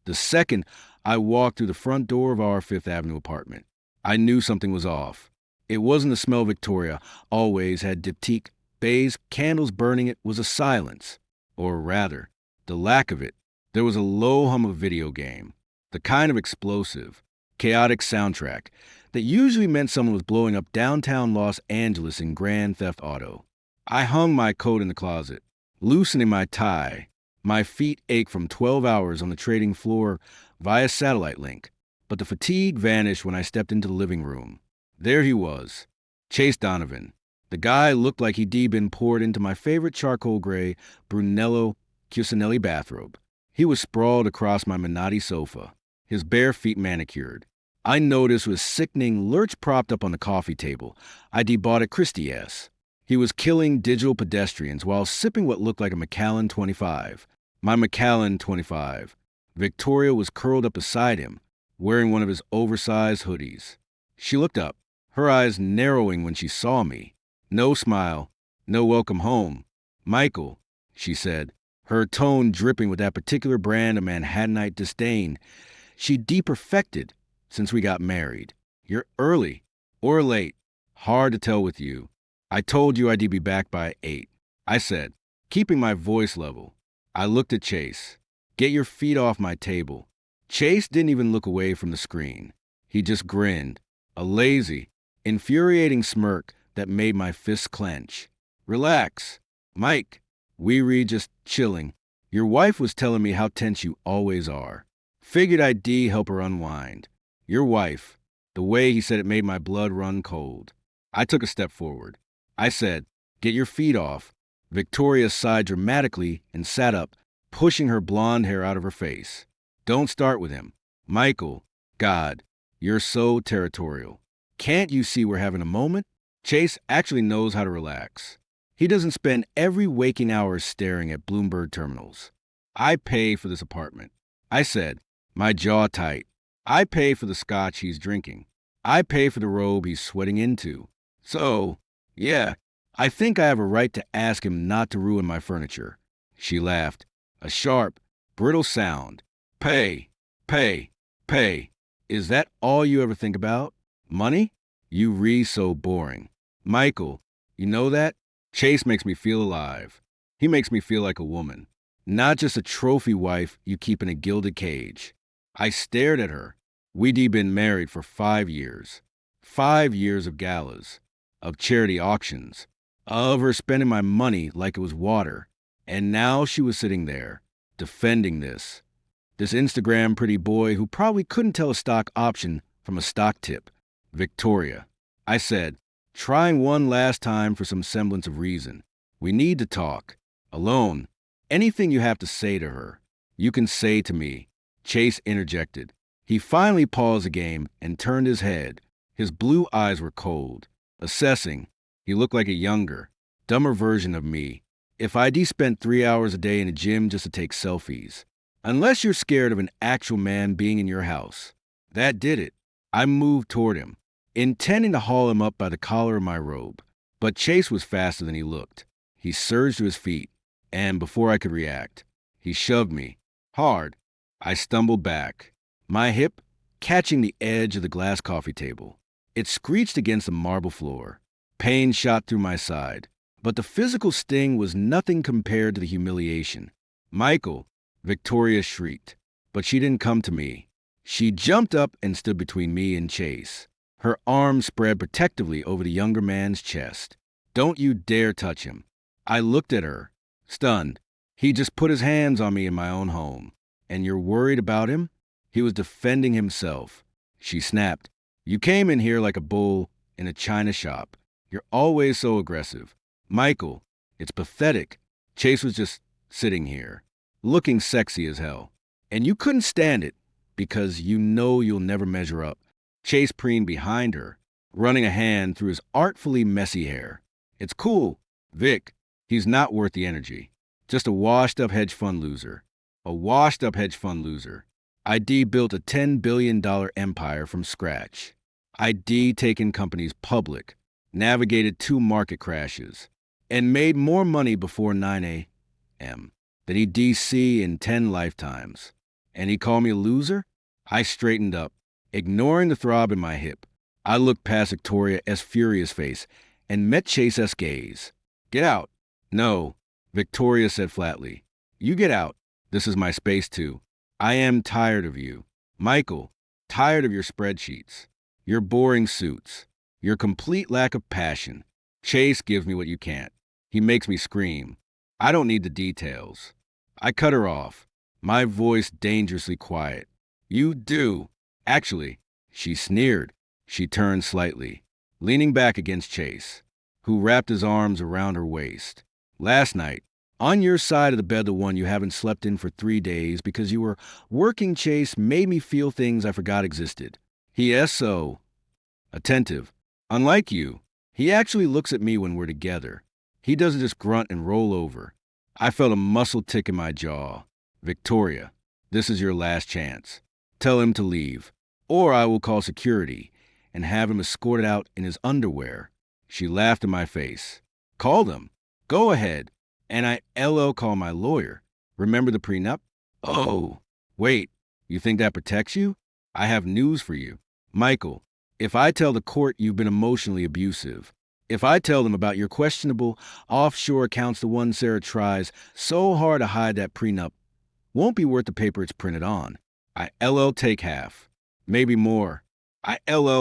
The second I walked through the front door of our Fifth Avenue apartment, I knew something was off. It wasn't the smell Victoria always had diptyque, bays, candles burning. It was a silence. Or rather, the lack of it. There was a low hum of video game, the kind of explosive, chaotic soundtrack that usually meant someone was blowing up downtown Los Angeles in Grand Theft Auto. I hung my coat in the closet, loosening my tie. My feet ached from 12 hours on the trading floor via satellite link, but the fatigue vanished when I stepped into the living room. There he was, Chase Donovan. The guy looked like he'd been poured into my favorite charcoal gray Brunello Cucinelli bathrobe. He was sprawled across my Minotti sofa, his bare feet manicured. I noticed with sickening lurch propped up on the coffee table I'd bought at Christie's. He was killing digital pedestrians while sipping what looked like a Macallan 25. My Macallan 25. Victoria was curled up beside him, wearing one of his oversized hoodies. She looked up, her eyes narrowing when she saw me. No smile, no welcome home. "Michael," she said, her tone dripping with that particular brand of Manhattanite disdain she de-perfected since we got married. "You're early or late. Hard to tell with you. I told you I'd be back by 8. I said, keeping my voice level. I looked at Chase. "Get your feet off my table." Chase didn't even look away from the screen. He just grinned, a lazy, infuriating smirk that made my fists clench. "Relax. Mike, we read just chilling. Your wife was telling me how tense you always are. Figured I'd help her unwind. Your wife." The way he said it made my blood run cold. I took a step forward. I said, "Get your feet off." Victoria sighed dramatically and sat up, pushing her blonde hair out of her face. "Don't start with him. Michael, God, you're so territorial. Can't you see we're having a moment?" Chase actually knows how to relax. He doesn't spend every waking hour staring at Bloomberg terminals. "I pay for this apartment," I said, my jaw tight. "I pay for the scotch he's drinking. I pay for the robe he's sweating into. So, yeah, I think I have a right to ask him not to ruin my furniture." She laughed, a sharp, brittle sound. "Pay, pay, pay. Is that all you ever think about? Money? You so boring. Michael, you know that? Chase makes me feel alive. He makes me feel like a woman. Not just a trophy wife you keep in a gilded cage." I stared at her. We'd been married for 5 years. 5 years of galas, of charity auctions, of her spending my money like it was water. And now she was sitting there, defending this Instagram pretty boy who probably couldn't tell a stock option from a stock tip. "Victoria," I said, trying one last time for some semblance of reason. "We need to talk. Alone. Anything you have to say to her, you can say to me." Chase interjected. He finally paused the game and turned his head. His blue eyes were cold. Assessing, he looked like a younger, dumber version of me. If I'd spent 3 hours a day in a gym just to take selfies. "Unless you're scared of an actual man being in your house." That did it. I moved toward him, intending to haul him up by the collar of my robe. But Chase was faster than he looked. He surged to his feet, and before I could react, he shoved me. Hard. I stumbled back, my hip catching the edge of the glass coffee table. It screeched against the marble floor. Pain shot through my side, but the physical sting was nothing compared to the humiliation. "Michael," Victoria shrieked, but she didn't come to me. She jumped up and stood between me and Chase, her arms spread protectively over the younger man's chest. "Don't you dare touch him." I looked at her, stunned. He just put his hands on me in my own home. "And you're worried about him?" He was defending himself. She snapped. "You came in here like a bull in a china shop. You're always so aggressive. Michael, it's pathetic." Chase was just sitting here, looking sexy as hell. "And you couldn't stand it because you know you'll never measure up." Chase preened behind her, running a hand through his artfully messy hair. "It's cool, Vic. He's not worth the energy. Just a washed-up hedge fund loser. A washed-up hedge fund loser. I'd built a $10 billion empire from scratch. I'd taken companies public, navigated 2 market crashes, and made more money before 9 a.m. than he'd see in 10 lifetimes. And he called me a loser? I straightened up, ignoring the throb in my hip. I looked past Victoria S. furious face and met Chase S. gaze. Get out. No, Victoria said flatly. You get out. This is my space too. I am tired of you. Michael, tired of your spreadsheets, your boring suits, your complete lack of passion. Chase gives me what you can't. He makes me scream. I don't need the details. I cut her off, my voice dangerously quiet. You do. Actually, she sneered. She turned slightly, leaning back against Chase, who wrapped his arms around her waist. Last night, on your side of the bed, the one you haven't slept in for 3 days because you were working, Chase made me feel things I forgot existed. He is so attentive. Unlike you, he actually looks at me when we're together. He doesn't just grunt and roll over. I felt a muscle tick in my jaw. Victoria, this is your last chance. Tell him to leave, or I will call security and have him escorted out in his underwear. She laughed in my face. Call them. Go ahead. And I call my lawyer. Remember the prenup? Oh, wait. You think that protects you? I have news for you. Michael, if I tell the court you've been emotionally abusive, if I tell them about your questionable offshore accounts, the one Sarah tries so hard to hide, that prenup won't be worth the paper it's printed on. I take half. Maybe more. I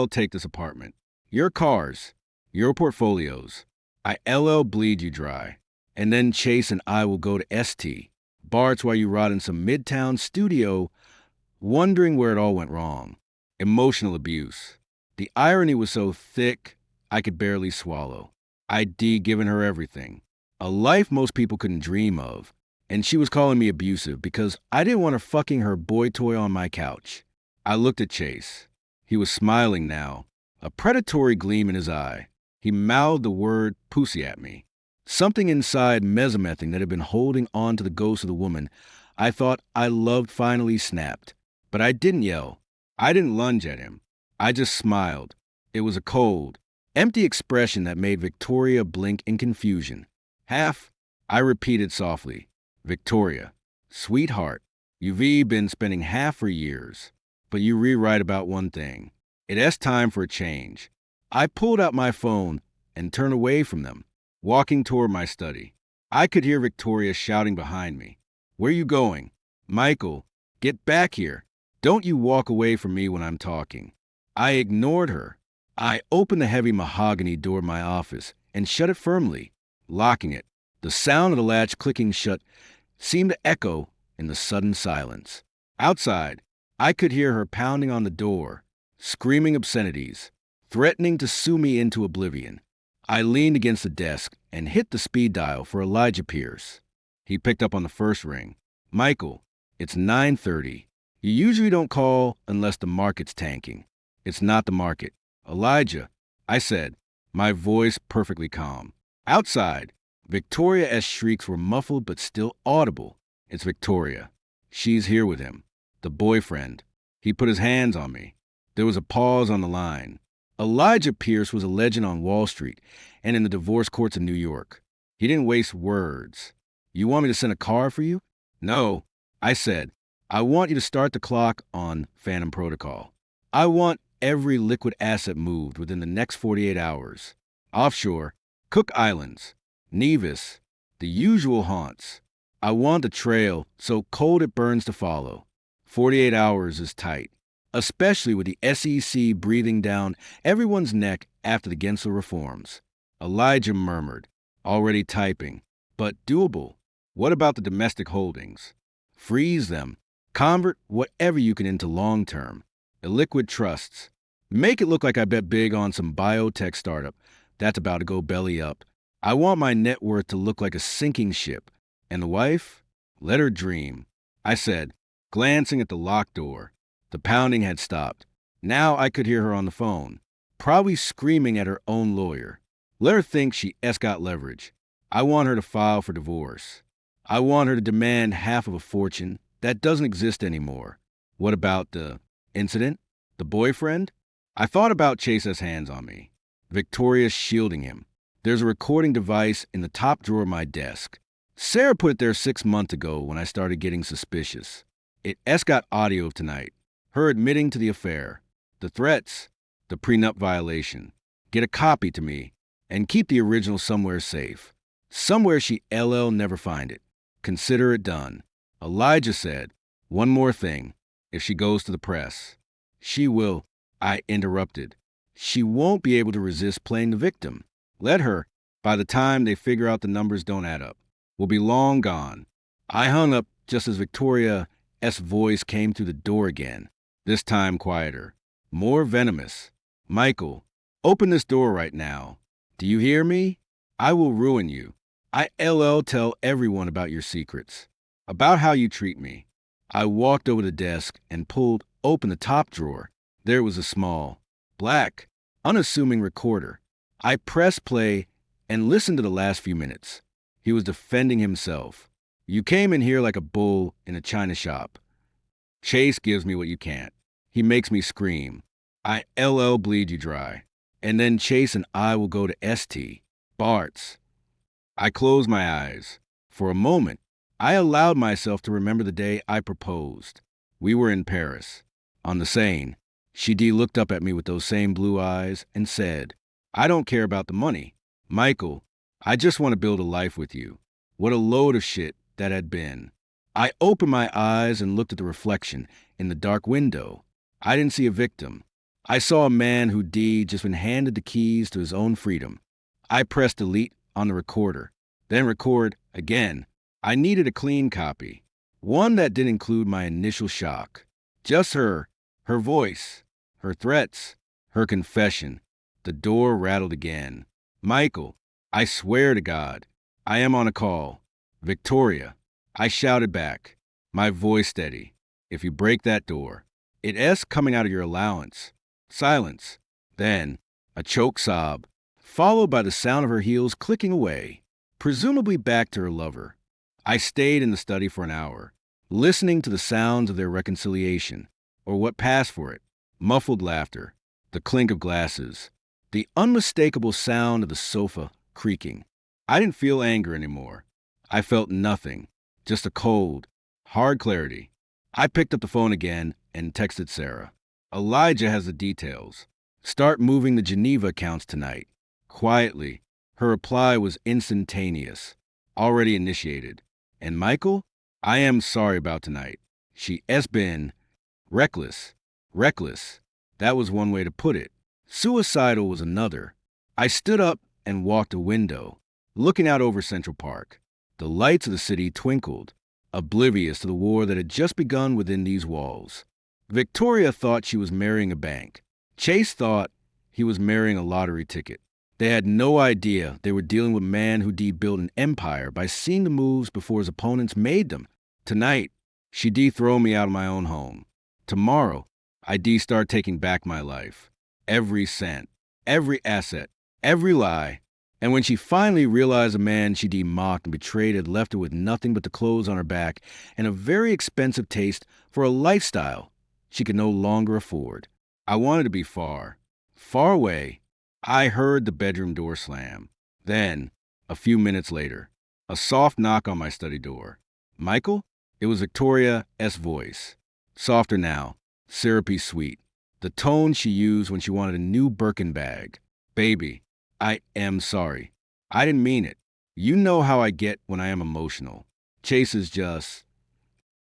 take this apartment. Your cars. Your portfolios. I bleed you dry. And then Chase and I will go to ST, Bart's, while you rot in some midtown studio, wondering where it all went wrong. Emotional abuse. The irony was so thick, I could barely swallow. I'd given her everything. A life most people couldn't dream of. And she was calling me abusive because I didn't want her fucking her boy toy on my couch. I looked at Chase. He was smiling now, a predatory gleam in his eye. He mouthed the word pussy at me. Something inside mesomething that had been holding on to the ghost of the woman I thought I loved finally snapped. But I didn't yell. I didn't lunge at him. I just smiled. It was a cold, empty expression that made Victoria blink in confusion. I repeated softly. Victoria, sweetheart, you've been spending half for years, but you rewrite about one thing. It's time for a change. I pulled out my phone and turned away from them, walking toward my study. I could hear Victoria shouting behind me. Where you going? Michael, get back here. Don't you walk away from me when I'm talking. I ignored her. I opened the heavy mahogany door of my office and shut it firmly, locking it. The sound of the latch clicking shut seemed to echo in the sudden silence. Outside, I could hear her pounding on the door, screaming obscenities, threatening to sue me into oblivion. I leaned against the desk and hit the speed dial for Elijah Pierce. He picked up on the first ring. Michael, it's 9:30. You usually don't call unless the market's tanking. It's not the market. Elijah, I said, my voice perfectly calm. Outside, Victoria S. shrieks were muffled but still audible. It's Victoria. She's here with him. The boyfriend. He put his hands on me. There was a pause on the line. Elijah Pierce was a legend on Wall Street and in the divorce courts of New York. He didn't waste words. You want me to send a car for you? No, I said. I want you to start the clock on Phantom Protocol. I want every liquid asset moved within the next 48 hours. Offshore, Cook Islands, Nevis, the usual haunts. I want the trail so cold it burns to follow. 48 hours is tight, especially with the SEC breathing down everyone's neck after the Gensler reforms. Elijah murmured, already typing, but doable. What about the domestic holdings? Freeze them. Convert whatever you can into long-term, illiquid trusts. Make it look like I bet big on some biotech startup that's about to go belly up. I want my net worth to look like a sinking ship. And the wife? Let her dream. I said, glancing at the locked door. The pounding had stopped. Now I could hear her on the phone, probably screaming at her own lawyer. Let her think she's got leverage. I want her to file for divorce. I want her to demand half of a fortune that doesn't exist anymore. What about the incident? The boyfriend? I thought about Chase's hands on me. Victoria's shielding him. There's a recording device in the top drawer of my desk. Sarah put it there 6 months ago when I started getting suspicious. It S got audio of tonight. Her admitting to the affair. The threats. The prenup violation. Get a copy to me. And keep the original somewhere safe. Somewhere she LL never find it. Consider it done. Elijah said, one more thing. If she goes to the press. She will. I interrupted. She won't be able to resist playing the victim. Let her. By the time they figure out the numbers don't add up, we'll be long gone. I hung up just as Victoria's voice came through the door again, this time quieter, more venomous. Michael, open this door right now. Do you hear me? I will ruin you. I LL tell everyone about your secrets, about how you treat me. I walked over the desk and pulled open the top drawer. There was a small, black, unassuming recorder. I pressed play and listened to the last few minutes. He was defending himself. You came in here like a bull in a china shop. Chase gives me what you can't. He makes me scream. I LL bleed you dry. And then Chase and I will go to ST. Bart's. I closed my eyes. For a moment, I allowed myself to remember the day I proposed. We were in Paris. On the Seine. Shidi looked up at me with those same blue eyes and said, I don't care about the money. Michael, I just want to build a life with you. What a load of shit that had been. I opened my eyes and looked at the reflection in the dark window. I didn't see a victim. I saw a man who just been handed the keys to his own freedom. I pressed delete on the recorder, then record again. I needed a clean copy, one that didn't include my initial shock. Just her voice, her threats, her confession. The door rattled again. Michael, I swear to God, I am on a call. Victoria, I shouted back, my voice steady. If you break that door, it's coming out of your allowance. Silence. Then, a choked sob, followed by the sound of her heels clicking away, presumably back to her lover. I stayed in the study for an hour, listening to the sounds of their reconciliation, or what passed for it. Muffled laughter, the clink of glasses, the unmistakable sound of the sofa creaking. I didn't feel anger anymore. I felt nothing, just a cold, hard clarity. I picked up the phone again and texted Sarah. Elijah has the details. Start moving the Geneva accounts tonight. Quietly, her reply was instantaneous. Already initiated. And Michael, I am sorry about tonight. She has been reckless. Reckless. That was one way to put it. Suicidal was another. I stood up and walked a window, looking out over Central Park. The lights of the city twinkled, oblivious to the war that had just begun within these walls. Victoria thought she was marrying a bank. Chase thought he was marrying a lottery ticket. They had no idea they were dealing with a man who built an empire by seeing the moves before his opponents made them. Tonight, she throw me out of my own home. Tomorrow, I start taking back my life. Every cent, every asset, every lie. And when she finally realized a man she mocked and betrayed had left her with nothing but the clothes on her back and a very expensive taste for a lifestyle she could no longer afford. I wanted to be far, far away. I heard the bedroom door slam. Then, a few minutes later, a soft knock on my study door. Michael? It was Victoria's voice. Softer now, syrupy sweet. The tone she used when she wanted a new Birkin bag. Baby, I am sorry. I didn't mean it. You know how I get when I am emotional. Chase is just...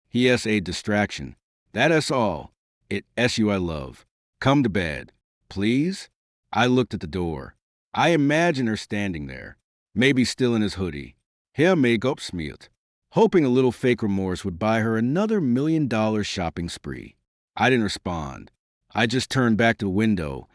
He is a distraction. That is all. It's you I love. Come to bed. Please? I looked at the door. I imagined her standing there, maybe still in his hoodie. Hair makeup smeared, hoping a little fake remorse would buy her another $1 million shopping spree. I didn't respond. I just turned back to the window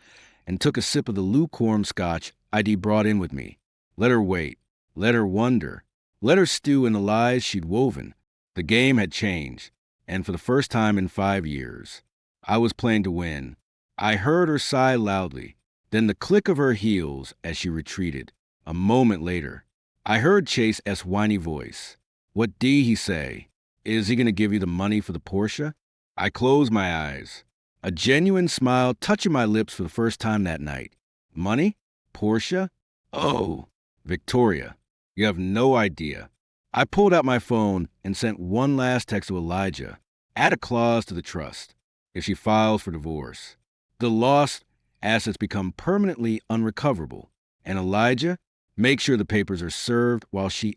and took a sip of the lukewarm scotch I'd brought in with me. Let her wait. Let her wonder. Let her stew in the lies she'd woven. The game had changed, and for the first time in 5 years, I was playing to win. I heard her sigh loudly, then the click of her heels as she retreated. A moment later, I heard Chase's whiny voice. What he say? Is he going to give you the money for the Porsche? I closed my eyes, a genuine smile touching my lips for the first time that night. Money? Porsche? Oh, Victoria, you have no idea. I pulled out my phone and sent one last text to Elijah. Add a clause to the trust if she files for divorce. The lost assets become permanently unrecoverable. And Elijah, make sure the papers are served while she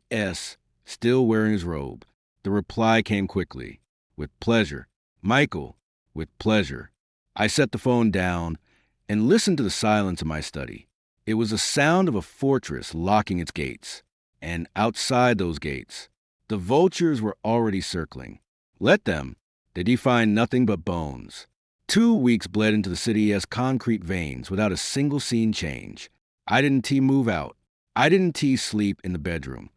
still wearing his robe. The reply came quickly. With pleasure. Michael, with pleasure. I set the phone down and listened to the silence of my study. It was the sound of a fortress locking its gates. And outside those gates, the vultures were already circling. Let them. Did he find nothing but bones? 2 weeks bled into the city as concrete veins without a single scene change. I didn't move out. I didn't sleep in the bedroom.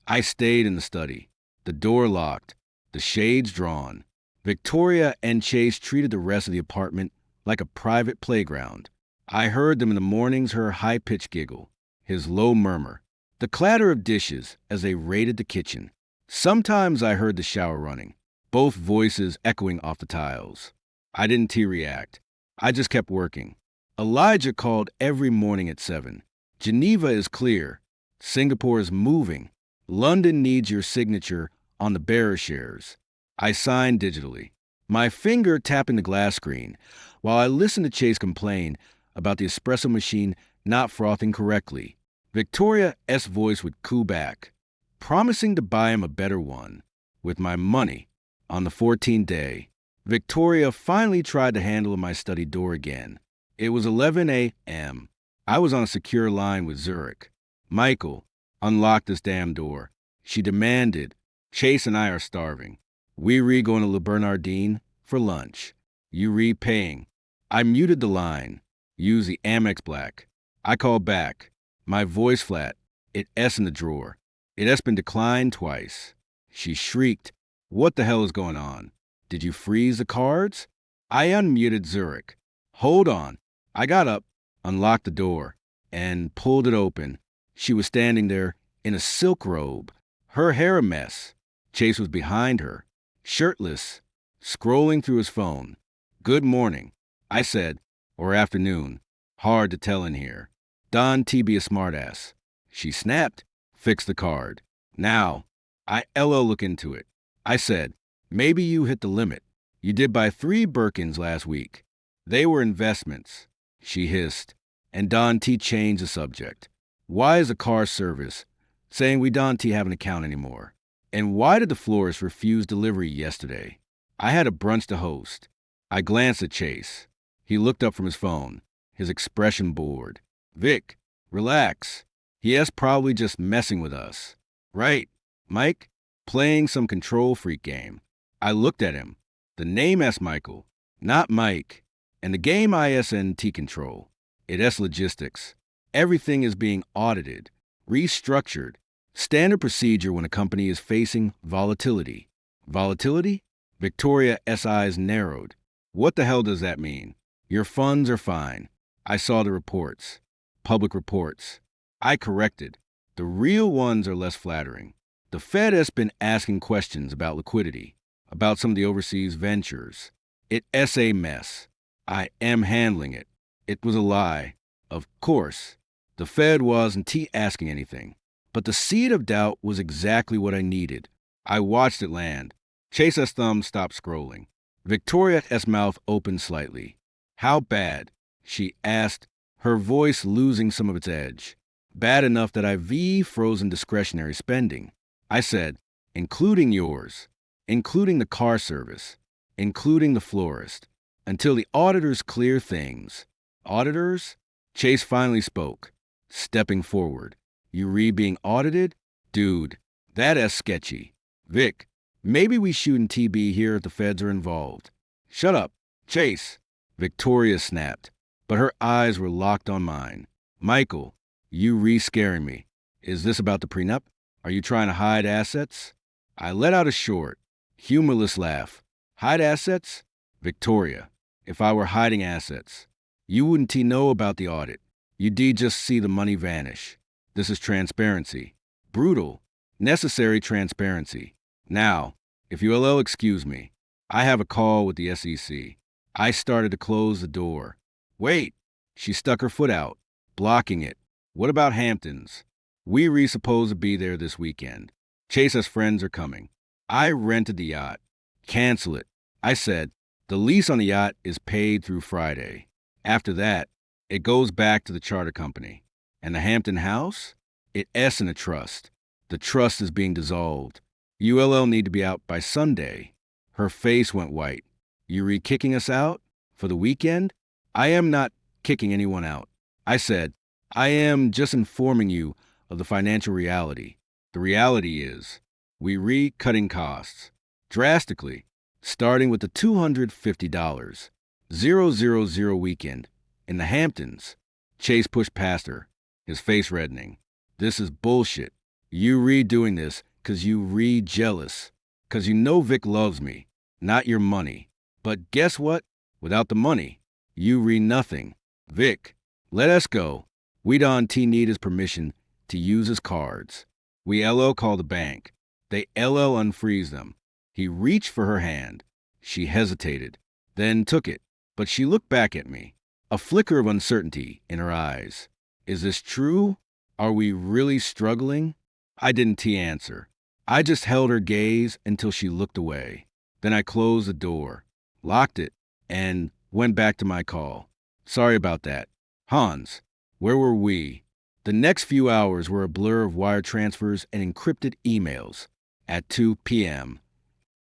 I stayed in the study. The door locked, the shades drawn. Victoria and Chase treated the rest of the apartment like a private playground. I heard them in the mornings, her high-pitched giggle, his low murmur, the clatter of dishes as they raided the kitchen. Sometimes I heard the shower running, both voices echoing off the tiles. I didn't react. I just kept working. Elijah called every morning at 7. Geneva is clear. Singapore is moving. London needs your signature on the bearer shares. I signed digitally, my finger tapping the glass screen, while I listened to Chase complain about the espresso machine not frothing correctly. Victoria's voice would coo back, promising to buy him a better one with my money. On the 14th day, Victoria finally tried the handle of my study door again. It was 11 a.m. I was on a secure line with Zurich. Michael, unlock this damn door, she demanded. Chase and I are starving. We going to Le Bernardin for lunch. You paying. I muted the line. Use the Amex Black. I called back. My voice flat. It's in the drawer. It's been declined twice. She shrieked. What the hell is going on? Did you freeze the cards? I unmuted Zurich. Hold on. I got up, unlocked the door, and pulled it open. She was standing there in a silk robe, her hair a mess. Chase was behind her, shirtless, scrolling through his phone. Good morning, I said, or afternoon. Hard to tell in here. Don T be a smartass. She snapped, fixed the card. Now, I'll look into it. I said, maybe you hit the limit. You did buy 3 Birkins last week. They were investments. She hissed, and Don T changed the subject. Why is the car service saying we don't have an account anymore? And why did the florist refuse delivery yesterday? I had a brunch to host. I glanced at Chase. He looked up from his phone, his expression bored. Vic, relax. He is probably just messing with us. Right, Mike? Playing some control freak game. I looked at him. The name S. Michael, not Mike. And the game ISNT control. It's logistics. Everything is being audited, restructured. Standard procedure when a company is facing volatility. Volatility? Victoria's eyes narrowed. What the hell does that mean? Your funds are fine. I saw the reports. Public reports. I corrected. The real ones are less flattering. The Fed has been asking questions about liquidity, about some of the overseas ventures. It's a mess. I am handling it. It was a lie. Of course. The Fed wasn't asking anything. But the seed of doubt was exactly what I needed. I watched it land. Chase's thumb stopped scrolling. Victoria's mouth opened slightly. How bad? She asked, her voice losing some of its edge. Bad enough that I've frozen discretionary spending. I said, including yours, including the car service, including the florist, until the auditors clear things. Auditors? Chase finally spoke, stepping forward. You being audited? Dude, that's sketchy. Vic, maybe we shouldn't be here if the feds are involved. Shut up, Chase. Victoria snapped, but her eyes were locked on mine. Michael, you scaring me. Is this about the prenup? Are you trying to hide assets? I let out a short, humorless laugh. Hide assets? Victoria, if I were hiding assets, you wouldn't know about the audit. You'd just see the money vanish. This is transparency. Brutal, necessary transparency. Now, if you'll excuse me, I have a call with the SEC. I started to close the door. Wait, she stuck her foot out, blocking it. What about Hamptons? We supposed to be there this weekend. Chase's friends are coming. I rented the yacht. Cancel it. I said, the lease on the yacht is paid through Friday. After that, it goes back to the charter company. And the Hampton house? It's in a trust. The trust is being dissolved. ULL need to be out by Sunday. Her face went white. You re-kicking us out? For the weekend? I am not kicking anyone out. I said, I am just informing you of the financial reality. The reality is, we re-cutting costs. Drastically. Starting with the $250. 000 weekend. In the Hamptons. Chase pushed past her, his face reddening. This is bullshit. You redoing this 'cause you re-jealous. 'Cause you know Vic loves me, not your money. But guess what? Without the money, you re-nothing. Vic, let us go. We don't need his permission to use his cards. We LL call the bank. They LL unfreeze them. He reached for her hand. She hesitated, then took it. But she looked back at me, a flicker of uncertainty in her eyes. Is this true? Are we really struggling? I didn't answer. I just held her gaze until she looked away. Then I closed the door, locked it, and went back to my call. Sorry about that. Hans, where were we? The next few hours were a blur of wire transfers and encrypted emails. At 2 p.m.,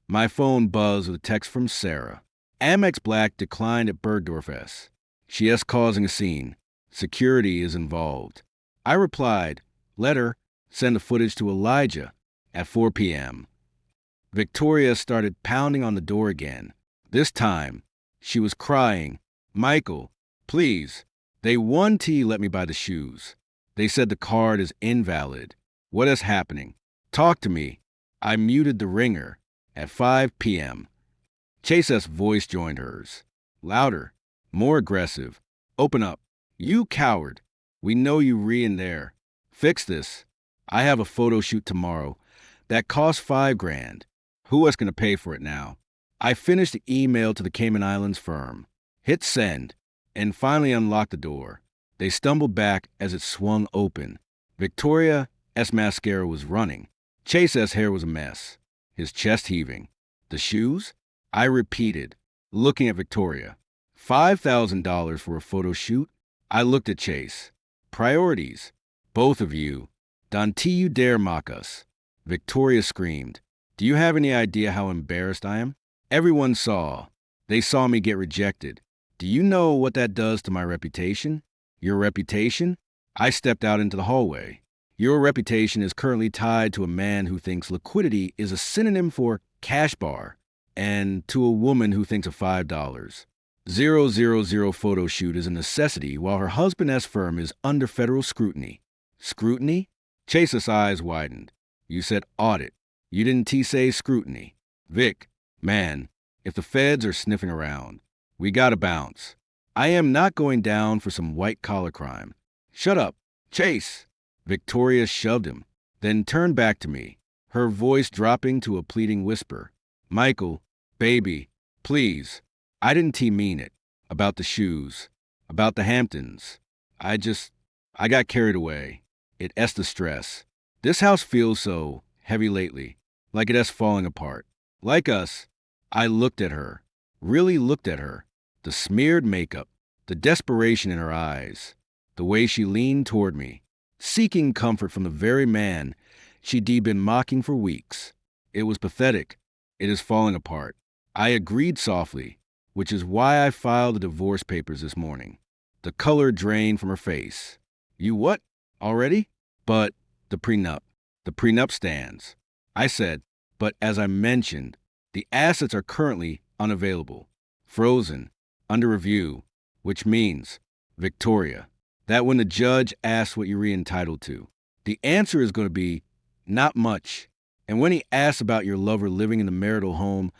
my phone buzzed with a text from Sarah. Amex Black declined at Bergdorf S. She is causing a scene. Security is involved. I replied, letter, send the footage to Elijah. At 4 p.m., Victoria started pounding on the door again. This time, she was crying, Michael, please. They let me buy the shoes. They said the card is invalid. What is happening? Talk to me. I muted the ringer. At 5 p.m., Chase's voice joined hers. Louder, more aggressive. Open up. You coward. We know you in there. Fix this. I have a photo shoot tomorrow. That costs $5,000. Who is going to pay for it now? I finished the email to the Cayman Islands firm, hit send, and finally unlocked the door. They stumbled back as it swung open. Victoria's mascara was running. Chase's hair was a mess, his chest heaving. The shoes? I repeated, looking at Victoria. $5,000 for a photo shoot? I looked at Chase. Priorities. Both of you. Don't you dare mock us. Victoria screamed. Do you have any idea how embarrassed I am? Everyone saw. They saw me get rejected. Do you know what that does to my reputation? Your reputation? I stepped out into the hallway. Your reputation is currently tied to a man who thinks liquidity is a synonym for cash bar, and to a woman who thinks of $5. 000 photo shoot is a necessity while her husband's firm is under federal scrutiny. Scrutiny? Chase's eyes widened. You said audit. You didn't say scrutiny. Vic, man, if the feds are sniffing around, we gotta bounce. I am not going down for some white-collar crime. Shut up. Chase! Victoria shoved him, then turned back to me, her voice dropping to a pleading whisper. Michael, baby, please. I didn't mean it. About the shoes. About the Hamptons. I got carried away. It's the stress. This house feels so heavy lately, like it's falling apart. Like us. I looked at her, really looked at her. The smeared makeup, the desperation in her eyes, the way she leaned toward me, seeking comfort from the very man she'd been mocking for weeks. It was pathetic. It is falling apart. I agreed softly, which is why I filed the divorce papers this morning. The color drained from her face. You what? Already? But the prenup. The prenup stands. I said, but as I mentioned, the assets are currently unavailable, frozen, under review, which means, Victoria, that when the judge asks what you're entitled to, the answer is going to be, not much. And when he asks about your lover living in the marital home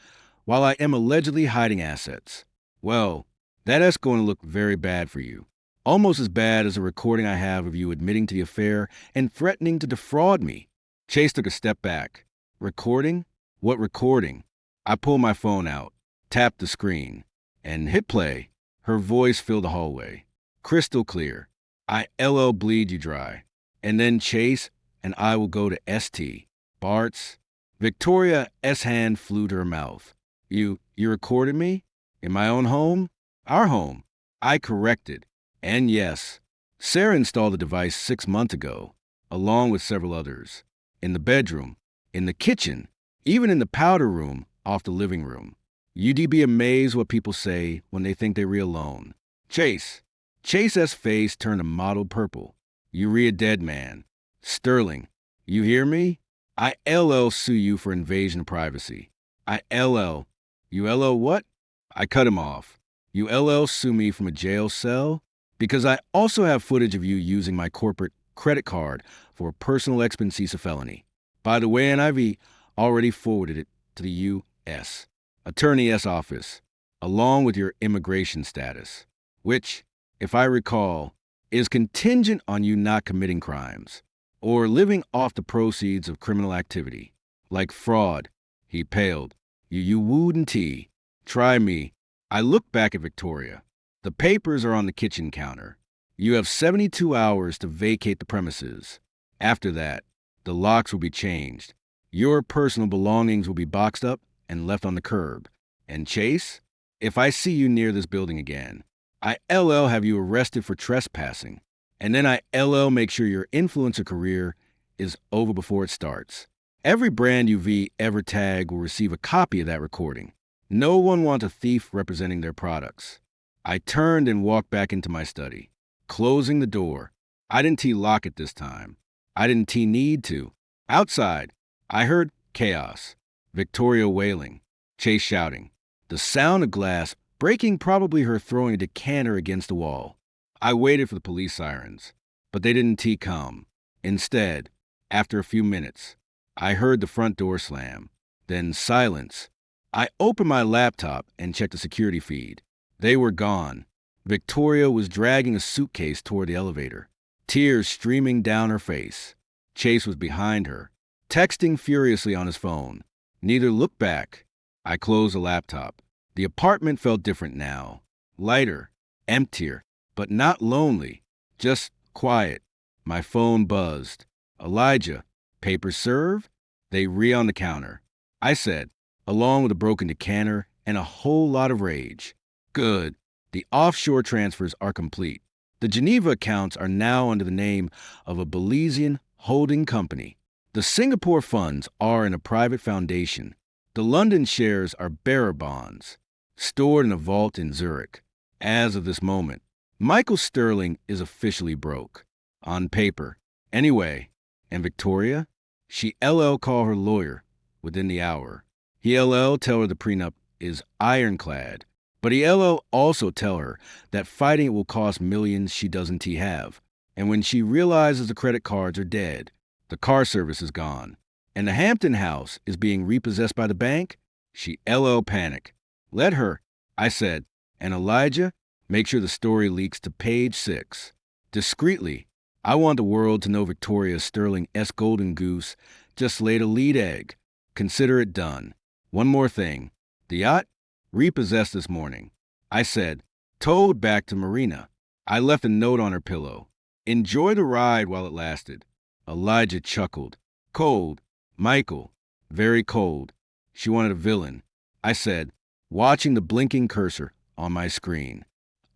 while I am allegedly hiding assets, well, that is going to look very bad for you. Almost as bad as a recording I have of you admitting to the affair and threatening to defraud me. Chase took a step back. Recording? What recording? I pulled my phone out, tapped the screen, and hit play. Her voice filled the hallway. Crystal clear. I LL bleed you dry. And then Chase and I will go to ST. Bart's. Victoria's hand flew to her mouth. You recorded me? In my own home? Our home. I corrected. And yes, Sarah installed the device 6 months ago, along with several others. In the bedroom, in the kitchen, even in the powder room off the living room. You'd be amazed what people say when they think they're real alone. Chase. Chase's face turned a mottled purple. You re a dead man. Sterling, you hear me? I LL sue you for invasion of privacy. I LL. You LL what? I cut him off. You LL sue me from a jail cell? Because I also have footage of you using my corporate credit card for personal expenses of felony. By the way, NIV already forwarded it to the U.S. Attorney S office, along with your immigration status, which, if I recall, is contingent on you not committing crimes or living off the proceeds of criminal activity, like fraud. He paled. You wouldn't tea. Try me. I looked back at Victoria. The papers are on the kitchen counter. You have 72 hours to vacate the premises. After that, the locks will be changed. Your personal belongings will be boxed up and left on the curb. And Chase, if I see you near this building again, I LL have you arrested for trespassing. And then I LL make sure your influencer career is over before it starts. Every brand UV ever tag will receive a copy of that recording. No one wants a thief representing their products. I turned and walked back into my study, closing the door. I didn't lock it this time. I didn't need to. Outside, I heard chaos. Victoria wailing, Chase shouting, the sound of glass breaking, probably her throwing a decanter against the wall. I waited for the police sirens, but they didn't come. Instead, after a few minutes, I heard the front door slam, then silence. I opened my laptop and checked the security feed. They were gone. Victoria was dragging a suitcase toward the elevator, tears streaming down her face. Chase was behind her, texting furiously on his phone. Neither looked back. I closed the laptop. The apartment felt different now. Lighter, emptier, but not lonely. Just quiet. My phone buzzed. Elijah, paper serve? They on the counter. I said, along with a broken decanter and a whole lot of rage. Good. The offshore transfers are complete. The Geneva accounts are now under the name of a Belizean holding company. The Singapore funds are in a private foundation. The London shares are bearer bonds, stored in a vault in Zurich. As of this moment, Michael Sterling is officially broke. On paper. Anyway, and Victoria? She LL call her lawyer within the hour. He LL tell her the prenup is ironclad, but he LL also tell her that fighting it will cost millions she doesn't have. And when she realizes the credit cards are dead, the car service is gone, and the Hampton house is being repossessed by the bank, she LL panic. Let her, I said, and Elijah, make sure the story leaks to page 6. Discreetly, I want the world to know Victoria Sterling S. Golden Goose just laid a lead egg. Consider it done. One more thing. The yacht? Repossessed this morning. I said, towed back to Marina. I left a note on her pillow. Enjoy the ride while it lasted. Elijah chuckled. Cold. Michael. Very cold. She wanted a villain. I said, watching the blinking cursor on my screen.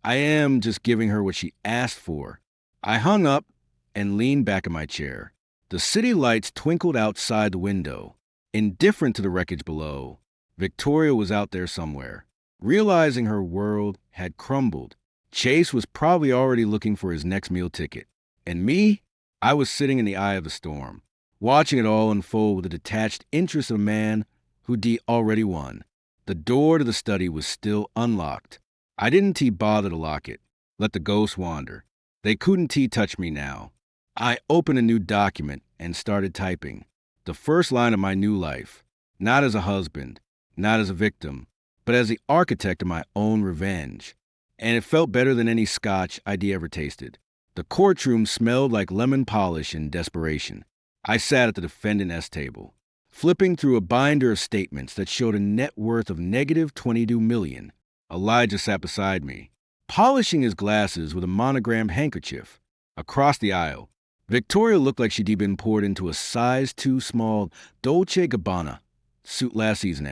I am just giving her what she asked for. I hung up and leaned back in my chair. The city lights twinkled outside the window. Indifferent to the wreckage below, Victoria was out there somewhere. Realizing her world had crumbled, Chase was probably already looking for his next meal ticket. And me? I was sitting in the eye of the storm, watching it all unfold with the detached interest of a man who already won. The door to the study was still unlocked. I didn't bother to lock it. Let the ghosts wander. They couldn't touch me now. I opened a new document and started typing. The first line of my new life. Not as a husband, not as a victim, but as the architect of my own revenge. And it felt better than any scotch I'd ever tasted. The courtroom smelled like lemon polish and desperation. I sat at the defendant's table, flipping through a binder of statements that showed a net worth of negative $22 million. Elijah sat beside me, polishing his glasses with a monogrammed handkerchief. Across the aisle, Victoria looked like she'd been poured into a size too small Dolce & Gabbana suit last season.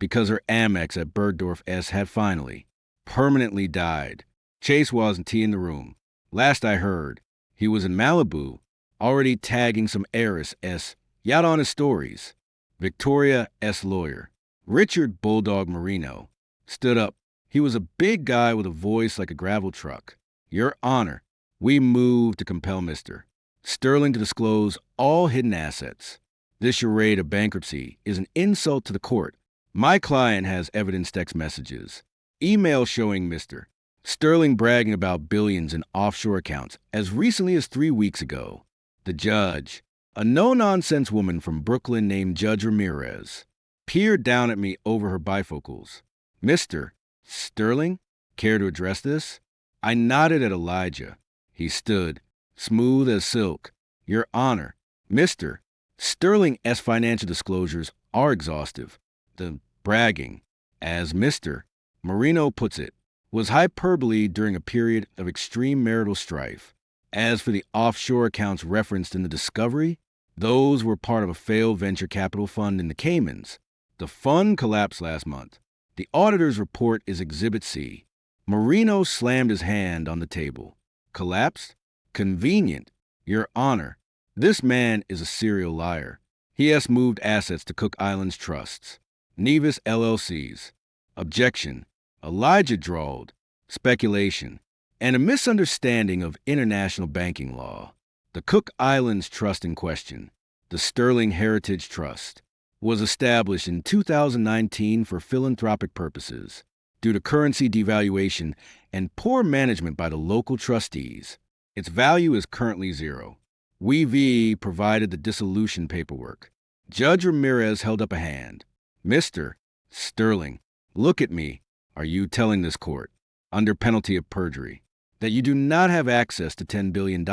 because her Amex at Bergdorf S had finally, permanently died. Chase wasn't in the room. Last I heard, he was in Malibu, already tagging some heiress S. yacht on his stories. Victoria S. lawyer, Richard Bulldog Marino, stood up. He was a big guy with a voice like a gravel truck. Your Honor, we move to compel Mr. Sterling to disclose all hidden assets. This charade of bankruptcy is an insult to the court. My client has evidence text messages, emails showing Mr. Sterling bragging about billions in offshore accounts as recently as 3 weeks ago. The judge, a no-nonsense woman from Brooklyn named Judge Ramirez, peered down at me over her bifocals. Mr. Sterling, care to address this? I nodded at Elijah. He stood, smooth as silk. Your Honor, Mr. Sterling S. financial disclosures are exhaustive. The bragging, as Mr. Marino puts it, was hyperbole during a period of extreme marital strife. As for the offshore accounts referenced in the discovery, those were part of a failed venture capital fund in the Caymans. The fund collapsed last month. The auditor's report is Exhibit C. Marino slammed his hand on the table. Collapsed? Convenient. Your Honor, this man is a serial liar. He has moved assets to Cook Islands trusts, Nevis LLCs. Objection. Elijah drawled. Speculation. And a misunderstanding of international banking law. The Cook Islands Trust in question, the Sterling Heritage Trust, was established in 2019 for philanthropic purposes. Due to currency devaluation and poor management by the local trustees, its value is currently zero. We provided the dissolution paperwork. Judge Ramirez held up a hand. Mr. Sterling, look at me. Are you telling this court, under penalty of perjury, that you do not have access to $10 billion?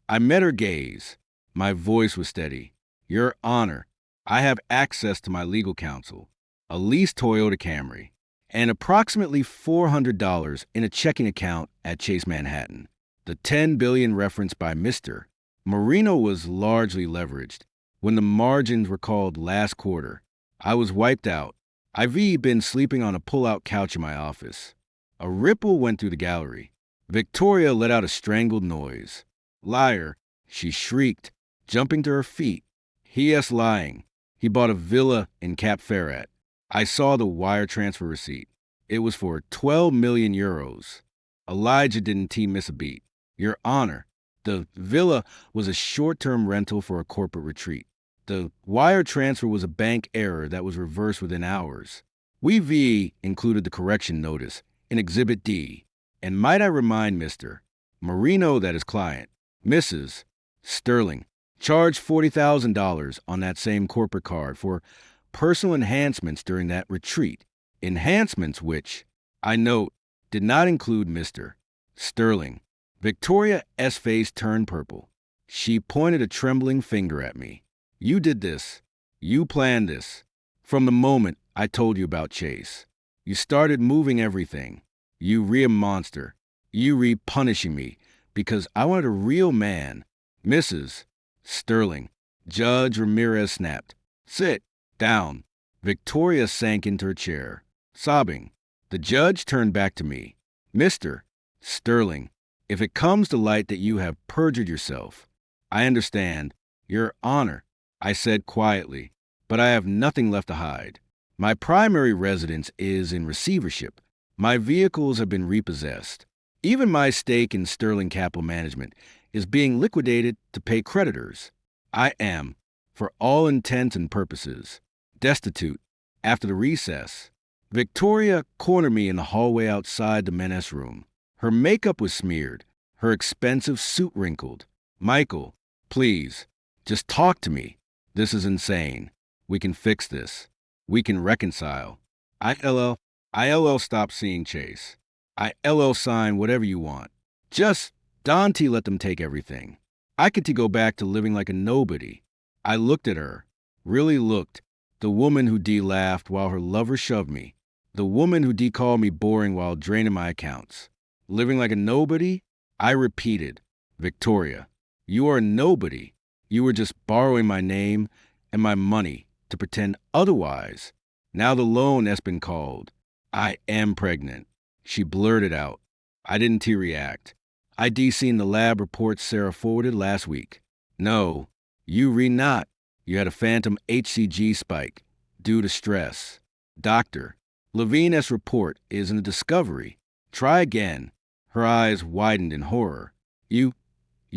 I met her gaze. My voice was steady. Your Honor, I have access to my legal counsel, a leased Toyota Camry, and approximately $400 in a checking account at Chase Manhattan. The $10 billion referenced by Mr. Marino was largely leveraged. When the margins were called last quarter, I was wiped out. I've been sleeping on a pull-out couch in my office. A ripple went through the gallery. Victoria let out a strangled noise. Liar, she shrieked, jumping to her feet. He is lying. He bought a villa in Cap Ferrat. I saw the wire transfer receipt. It was for 12 million euros. Elijah didn't miss a beat. Your Honor, the villa was a short-term rental for a corporate retreat. The wire transfer was a bank error that was reversed within hours. We included the correction notice in Exhibit D. And might I remind Mr. Marino that his client, Mrs. Sterling, charged $40,000 on that same corporate card for personal enhancements during that retreat. Enhancements which, I note, did not include Mr. Sterling. Victoria S. face turned purple. She pointed a trembling finger at me. You did this. You planned this. From the moment I told you about Chase. You started moving everything. You monster. You punishing me because I wanted a real man. Mrs. Sterling. Judge Ramirez snapped. Sit down. Victoria sank into her chair, sobbing. The judge turned back to me. Mr. Sterling, if it comes to light that you have perjured yourself, I understand. Your Honor, I said quietly, but I have nothing left to hide. My primary residence is in receivership. My vehicles have been repossessed. Even my stake in Sterling Capital Management is being liquidated to pay creditors. I am, for all intents and purposes, destitute. After the recess, Victoria cornered me in the hallway outside the men's room. Her makeup was smeared, her expensive suit wrinkled. Michael, please, just talk to me. This is insane. We can fix this. We can reconcile. ILL stop seeing Chase. ILL sign whatever you want. Just Dante let them take everything. I could go back to living like a nobody. I looked at her, really looked. The woman who laughed while her lover shoved me. The woman who called me boring while draining my accounts. Living like a nobody? I repeated, Victoria, you are a nobody. You were just borrowing my name and my money to pretend otherwise. Now the loan has been called. I am pregnant. She blurted out. I didn't react. I seen the lab reports Sarah forwarded last week. No, you not. You had a phantom HCG spike due to stress. Doctor, Levine's report isn't a discovery. Try again. Her eyes widened in horror. You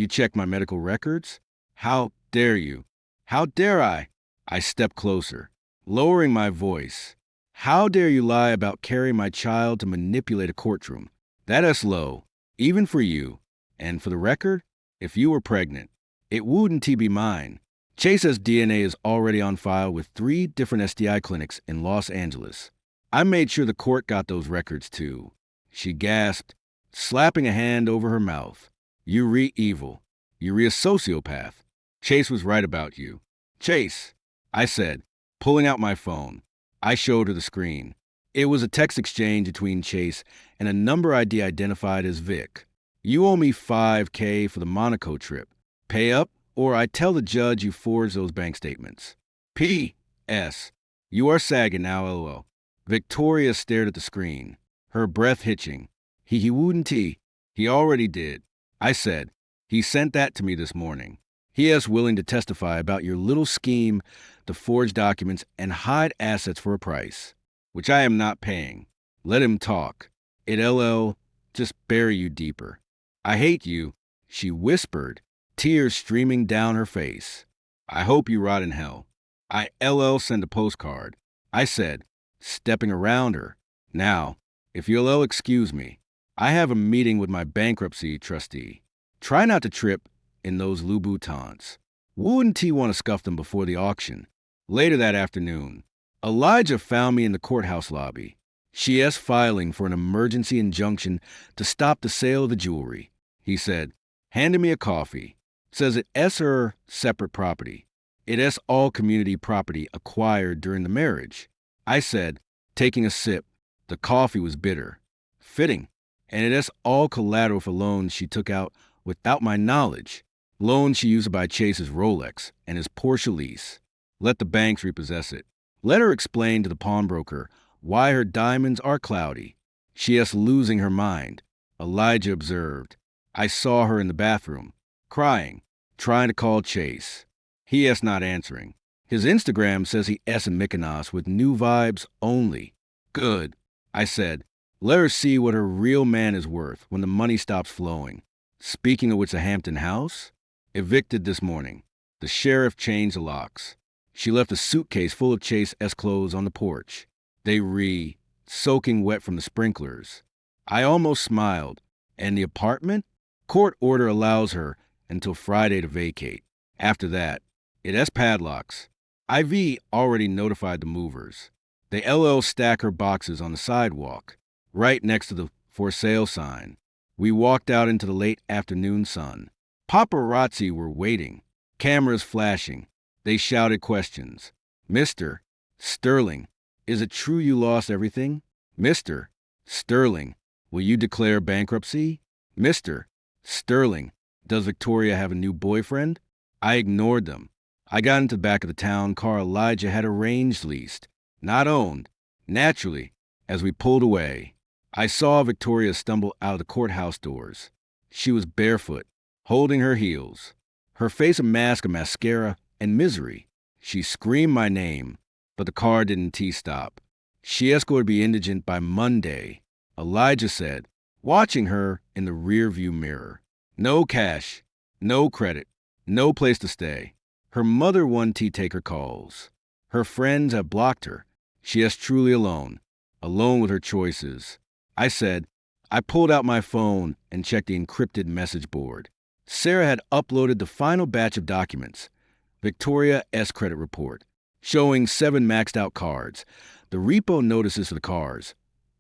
checked my medical records? How dare you? How dare I? I stepped closer, lowering my voice. How dare you lie about carrying my child to manipulate a courtroom? That is low, even for you. And for the record, if you were pregnant, it wouldn't be mine. Chase's DNA is already on file with 3 different STI clinics in Los Angeles. I made sure the court got those records too. She gasped, slapping a hand over her mouth. You evil. You a sociopath. Chase was right about you. Chase, I said, pulling out my phone. I showed her the screen. It was a text exchange between Chase and a number ID identified as Vic. You owe me $5,000 for the Monaco trip. Pay up, or I tell the judge you forged those bank statements. P.S. You are sagging now, LOL. Victoria stared at the screen, her breath hitching. He wouldn't he? He already did. I said, he sent that to me this morning. He is willing to testify about your little scheme to forge documents and hide assets for a price, which I am not paying. Let him talk. It LL just bury you deeper. I hate you, she whispered, tears streaming down her face. I hope you rot in hell. I LL send a postcard. I said, stepping around her. Now, if you'll excuse me, I have a meeting with my bankruptcy trustee. Try not to trip in those Louboutins. Wouldn't he want to scuff them before the auction? Later that afternoon, Elijah found me in the courthouse lobby. She is filing for an emergency injunction to stop the sale of the jewelry. He said, handed me a coffee. Says it is her separate property. It is all community property acquired during the marriage. I said, taking a sip, the coffee was bitter. Fitting. And it is all collateral for loans she took out without my knowledge. Loans she used to buy Chase's Rolex and his Porsche lease. Let the banks repossess it. Let her explain to the pawnbroker why her diamonds are cloudy. She is losing her mind. Elijah observed. I saw her in the bathroom, crying, trying to call Chase. He is not answering. His Instagram says he is in Mykonos with new vibes only. Good, I said. Let her see what her real man is worth when the money stops flowing. Speaking of which, the Hampton house? Evicted this morning. The sheriff changed the locks. She left a suitcase full of Chase's clothes on the porch. They soaking wet from the sprinklers. I almost smiled. And the apartment? Court order allows her until Friday to vacate. After that, it has padlocks. IV already notified the movers. They LL stack her boxes on the sidewalk, right next to the for sale sign. We walked out into the late afternoon sun. Paparazzi were waiting, cameras flashing. They shouted questions. Mr. Sterling, is it true you lost everything? Mr. Sterling, will you declare bankruptcy? Mr. Sterling, does Victoria have a new boyfriend? I ignored them. I got into the back of the town car Elijah had arranged leased, not owned. Naturally, as we pulled away, I saw Victoria stumble out of the courthouse doors. She was barefoot, holding her heels, her face a mask of mascara and misery. She screamed my name, but the car didn't stop. She is going to be indigent by Monday, Elijah said, watching her in the rearview mirror. No cash, no credit, no place to stay. Her mother won't take her calls. Her friends have blocked her. She is truly alone with her choices. I said, I pulled out my phone and checked the encrypted message board. Sarah had uploaded the final batch of documents. Victoria's credit report, showing 7 maxed out cards, the repo notices for the cars,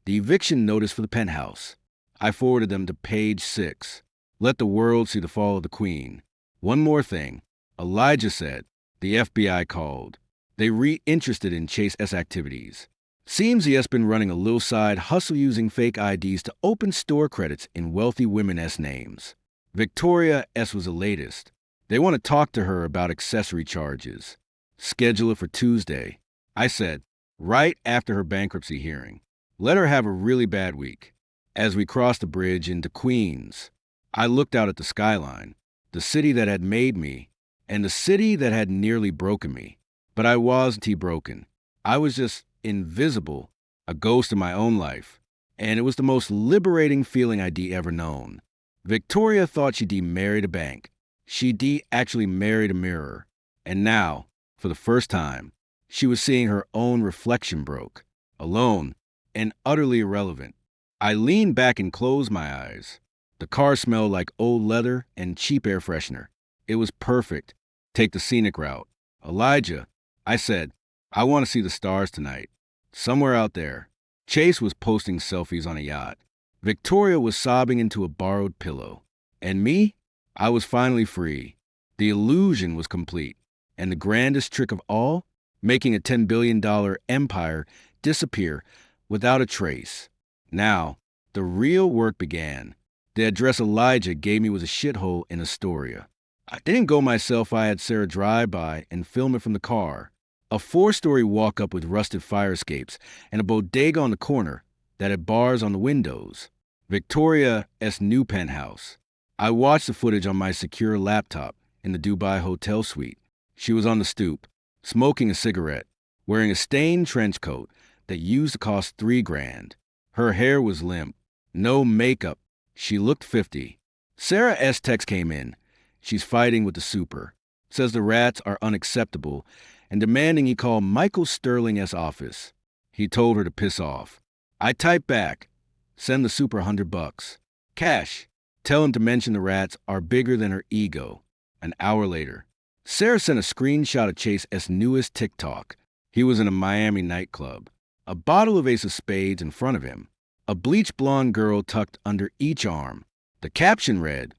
the eviction notice for the penthouse. I forwarded them to page 6. Let the world see the fall of the Queen. One more thing. Elijah said, the FBI called. They interested in Chase's activities. Seems he has been running a little side hustle using fake IDs to open store credits in wealthy women's names. Victoria S. was the latest. They want to talk to her about accessory charges. Schedule it for Tuesday. I said, right after her bankruptcy hearing. Let her have a really bad week. As we crossed the bridge into Queens, I looked out at the skyline, the city that had made me, and the city that had nearly broken me. But I wasn't broken. I was just invisible, a ghost in my own life. And it was the most liberating feeling I'd ever known. Victoria thought she'd married a bank. She'd actually married a mirror. And now, for the first time, she was seeing her own reflection broke, alone, and utterly irrelevant. I leaned back and closed my eyes. The car smelled like old leather and cheap air freshener. It was perfect. Take the scenic route. Elijah, I said, I want to see the stars tonight. Somewhere out there. Chase was posting selfies on a yacht. Victoria was sobbing into a borrowed pillow. And me? I was finally free. The illusion was complete. And the grandest trick of all? Making a $10 billion empire disappear without a trace. Now, the real work began. The address Elijah gave me was a shithole in Astoria. I didn't go myself. I had Sarah drive by and film it from the car. A 4-story walk-up with rusted fire escapes and a bodega on the corner that had bars on the windows. Victoria's new penthouse. I watched the footage on my secure laptop in the Dubai hotel suite. She was on the stoop, smoking a cigarette, wearing a stained trench coat that used to cost $3,000. Her hair was limp, no makeup. She looked 50. Sarah's text came in. She's fighting with the super. Says the rats are unacceptable and demanding he call Michael Sterling's office. He told her to piss off. I typed back, send the super $100. Cash. Tell him to mention the rats are bigger than her ego. An hour later, Sarah sent a screenshot of Chase's newest TikTok. He was in a Miami nightclub. A bottle of Ace of Spades in front of him. A bleach blonde girl tucked under each arm. The caption read,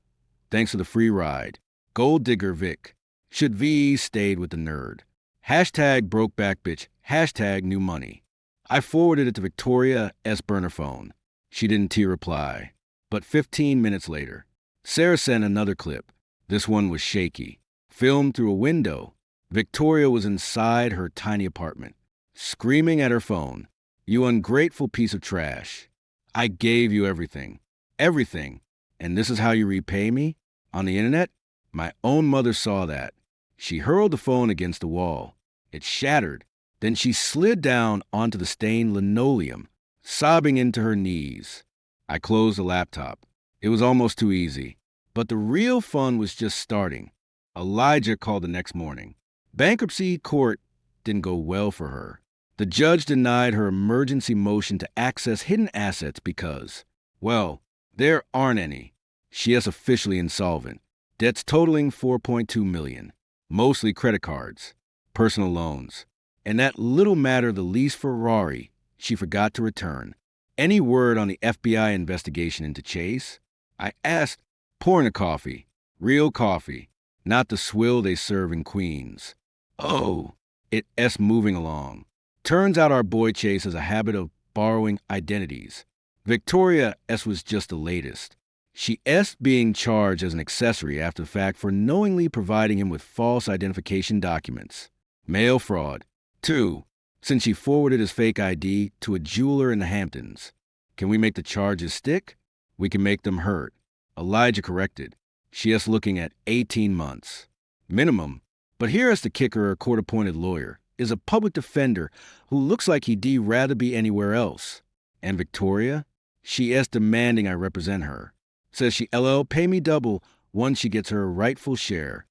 thanks for the free ride. Gold digger Vic. Should V stayed with the nerd. Hashtag broke back bitch. Hashtag new money. I forwarded it to Victoria's burner phone. She didn't reply. But 15 minutes later, Sarah sent another clip. This one was shaky. Filmed through a window. Victoria was inside her tiny apartment, screaming at her phone, "You ungrateful piece of trash. I gave you everything. Everything. And this is how you repay me? On the internet?" My own mother saw that. She hurled the phone against the wall. It shattered. Then she slid down onto the stained linoleum, sobbing into her knees. I closed the laptop. It was almost too easy. But the real fun was just starting. Elijah called the next morning. Bankruptcy court didn't go well for her. The judge denied her emergency motion to access hidden assets because, well, there aren't any. She is officially insolvent. Debts totaling $4.2 million, mostly credit cards, personal loans, and that little matter the lease Ferrari she forgot to return. Any word on the FBI investigation into Chase? I asked, pouring a coffee, real coffee, not the swill they serve in Queens. Oh, it's moving along. Turns out our boy Chase has a habit of borrowing identities. Victoria's was just the latest. She's being charged as an accessory after the fact for knowingly providing him with false identification documents. Mail fraud. 2. Since she forwarded his fake ID to a jeweler in the Hamptons. Can we make the charges stick? We can make them hurt. Elijah corrected. She's looking at 18 months. Minimum. But here's the kicker: a court-appointed lawyer is a public defender who looks like he'd rather be anywhere else. And Victoria? She is demanding I represent her. Says she pay me double once she gets her rightful share.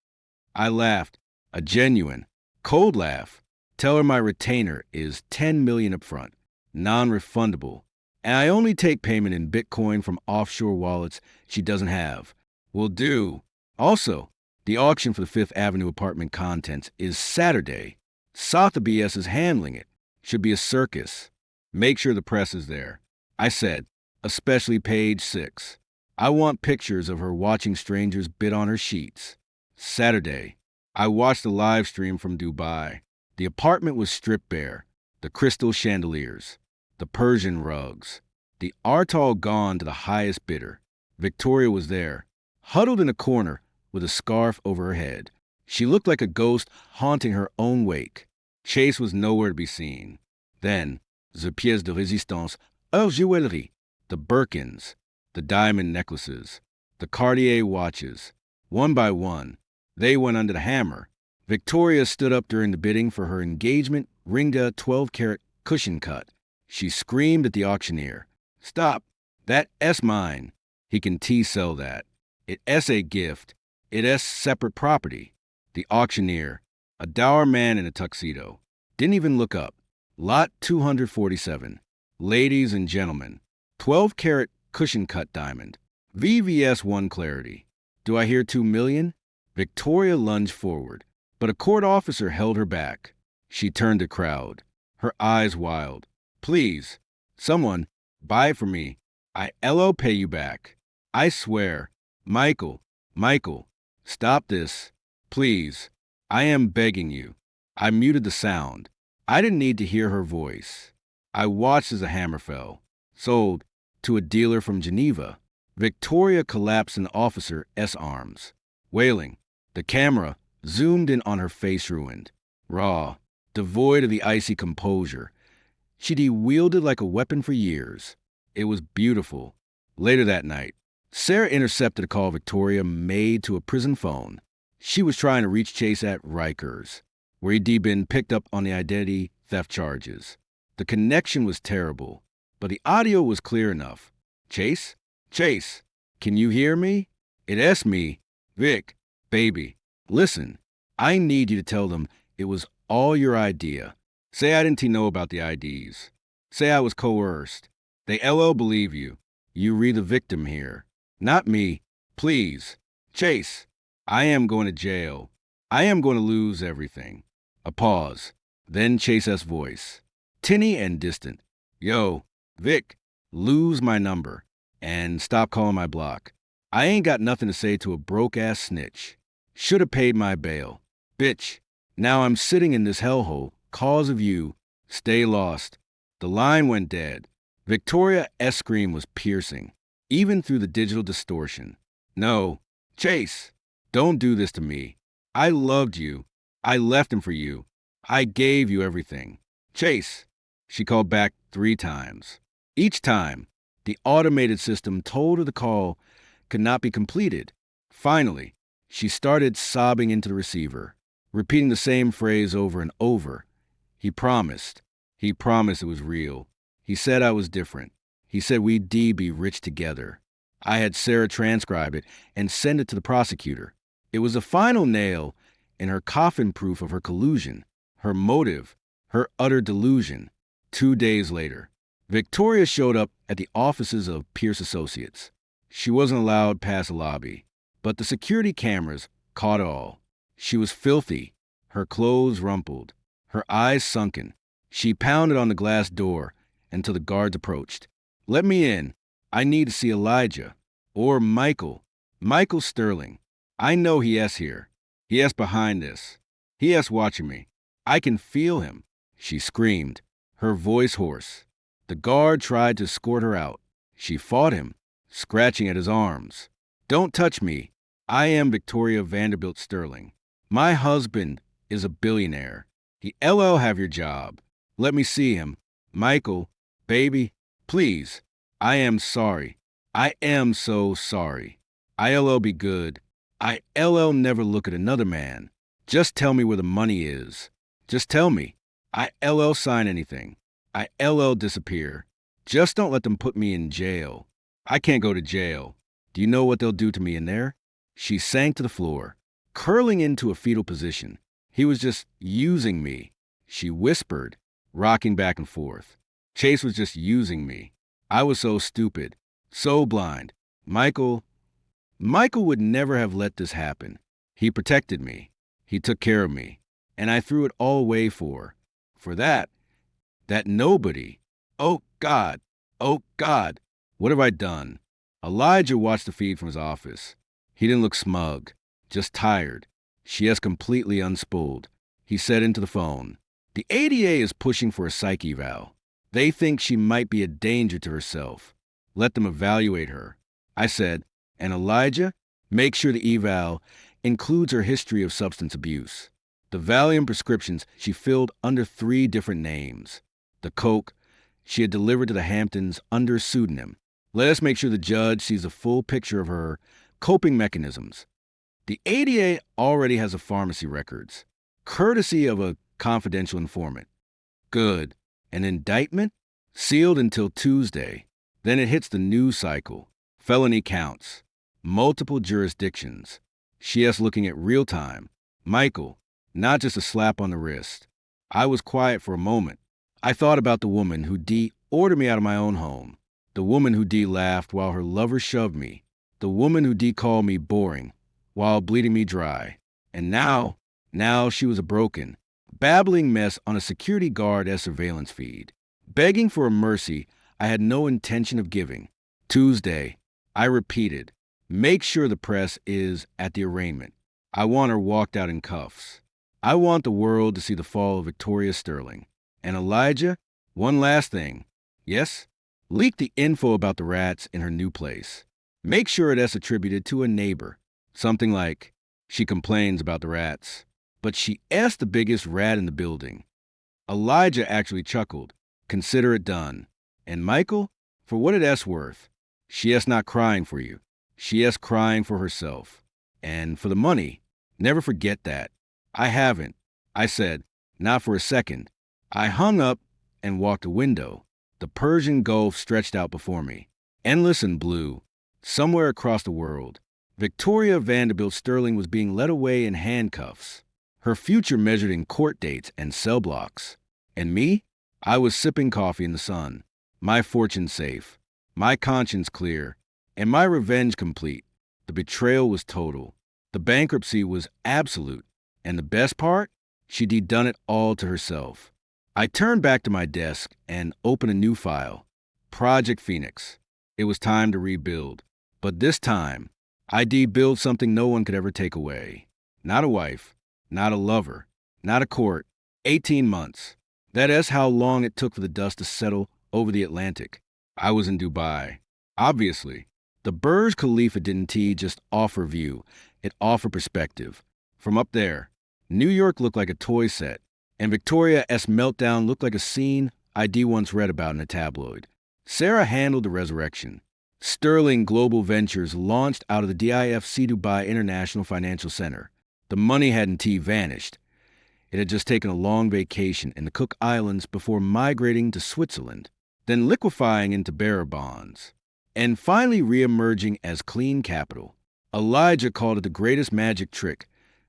I laughed. A genuine, cold laugh. Tell her my retainer is $10 million up front, non-refundable, and I only take payment in Bitcoin from offshore wallets she doesn't have. Will do. Also, the auction for the Fifth Avenue apartment contents is Saturday. Sotheby's is handling it. Should be a circus. Make sure the press is there. I said, especially page 6. I want pictures of her watching strangers bid on her sheets. Saturday. I watched the live stream from Dubai. The apartment was stripped bare. The crystal chandeliers. The Persian rugs. The Artal gone to the highest bidder. Victoria was there, huddled in a corner with a scarf over her head. She looked like a ghost haunting her own wake. Chase was nowhere to be seen. Then, the pièces de résistance, hors joaillerie, the Birkins, the diamond necklaces, the Cartier watches. One by one, they went under the hammer. Victoria stood up during the bidding for her engagement Ringa 12-carat cushion cut. She screamed at the auctioneer, "Stop! That S mine. He can T-sell that. It S a gift. It S separate property." The auctioneer, a dour man in a tuxedo, didn't even look up. Lot 247. Ladies and gentlemen, 12-carat cushion cut diamond. VVS 1 clarity. Do I hear 2 million? Victoria lunged forward, but a court officer held her back. She turned to crowd, her eyes wild. "Please, someone, buy it for me. I'll pay you back. I swear. Michael, stop this. Please. I am begging you." I muted the sound. I didn't need to hear her voice. I watched as the hammer fell. Sold to a dealer from Geneva. Victoria collapsed in the officer S arms, wailing. The camera zoomed in on her face ruined, raw, devoid of the icy composure. She'd wielded like a weapon for years. It was beautiful. Later that night, Sarah intercepted a call Victoria made to a prison phone. She was trying to reach Chase at Rikers, where he'd been picked up on the identity theft charges. The connection was terrible, but the audio was clear enough. "Chase? Chase, can you hear me? It's me, Vic, baby. Listen, I need you to tell them it was all your idea. Say I didn't know about the IDs. Say I was coerced. They LL believe you. You re the victim here. Not me. Please. Chase, I am going to jail. I am going to lose everything." A pause. Then Chase's voice, tinny and distant. "Yo, Vic, lose my number. And stop calling my block. I ain't got nothing to say to a broke-ass snitch. Should have paid my bail. Bitch, now I'm sitting in this hellhole, cause of you. Stay lost." The line went dead. Victoria's scream was piercing, even through the digital distortion. "No, Chase, don't do this to me. I loved you. I left him for you. I gave you everything. Chase." She called back 3 times. Each time, the automated system told her the call could not be completed. Finally, she started sobbing into the receiver, repeating the same phrase over and over. He promised. He promised it was real. He said I was different. He said we'd be rich together. I had Sarah transcribe it and send it to the prosecutor. It was the final nail in her coffin proof of her collusion, her motive, her utter delusion. 2 days later, Victoria showed up at the offices of Pierce Associates. She wasn't allowed past the lobby, but the security cameras caught it all. She was filthy, her clothes rumpled, her eyes sunken. She pounded on the glass door until the guards approached. "Let me in. I need to see Elijah. Or Michael. Michael Sterling. I know he is here. He is behind this. He is watching me. I can feel him." She screamed, her voice hoarse. The guard tried to escort her out. She fought him, scratching at his arms. "Don't touch me. I am Victoria Vanderbilt Sterling. My husband is a billionaire. He LL have your job. Let me see him. Michael, baby, please. I am sorry. I am so sorry. ILL be good. ILL never look at another man. Just tell me where the money is. Just tell me. ILL sign anything. ILL disappear. Just don't let them put me in jail. I can't go to jail. Do you know what they'll do to me in there?" She sank to the floor, curling into a fetal position. "He was just using me," she whispered, rocking back and forth. "Chase was just using me. I was so stupid, so blind. Michael would never have let this happen. He protected me. He took care of me. And I threw it all away for that nobody. Oh, God. Oh, God. What have I done?" Elijah watched the feed from his office. He didn't look smug, just tired. She is completely unspooled. He said into the phone, "The ADA is pushing for a psych eval. They think she might be a danger to herself. Let them evaluate her." I said, "And Elijah, make sure the eval includes her history of substance abuse. The Valium prescriptions she filled under 3 different names. The coke she had delivered to the Hamptons under pseudonym. Let us make sure the judge sees a full picture of her coping mechanisms. The ADA already has a pharmacy records, courtesy of a confidential informant. Good. An indictment? Sealed until Tuesday. Then it hits the news cycle. Felony counts. Multiple jurisdictions. She looking at real time. Michael, not just a slap on the wrist. I was quiet for a moment. I thought about the woman who D ordered me out of my own home. The woman who D laughed while her lover shoved me. The woman who D called me boring while bleeding me dry. And now she was a broken, babbling mess on a security guard as surveillance feed. Begging for a mercy I had no intention of giving. Tuesday, I repeated, make sure the press is at the arraignment. I want her walked out in cuffs. I want the world to see the fall of Victoria Sterling. And Elijah, one last thing. Yes? Leak the info about the rats in her new place. Make sure it's attributed to a neighbor. Something like, she complains about the rats, but she asked the biggest rat in the building. Elijah actually chuckled. Consider it done. And Michael, for what it's worth, she's not crying for you. She's crying for herself. And for the money, never forget that. I haven't, I said, not for a second. I hung up and walked a window. The Persian Gulf stretched out before me, endless and blue. Somewhere across the world, Victoria Vanderbilt Sterling was being led away in handcuffs, her future measured in court dates and cell blocks. And me? I was sipping coffee in the sun, my fortune safe, my conscience clear, and my revenge complete. The betrayal was total. The bankruptcy was absolute. And the best part? She'd done it all to herself. I turned back to my desk and opened a new file. Project Phoenix. It was time to rebuild. But this time, I'd build something no one could ever take away. Not a wife, not a lover, not a court. 18 months. That is how long it took for the dust to settle over the Atlantic. I was in Dubai. Obviously, the Burj Khalifa didn't just offer view, it offered perspective. From up there, New York looked like a toy set, and Victoria's meltdown looked like a scene I'd once read about in a tabloid. Sarah handled the resurrection. Sterling Global Ventures launched out of the DIFC Dubai International Financial Center. The money hadn't vanished. It had just taken a long vacation in the Cook Islands before migrating to Switzerland, then liquefying into bearer bonds, and finally re-emerging as clean capital. Elijah called it the greatest magic trick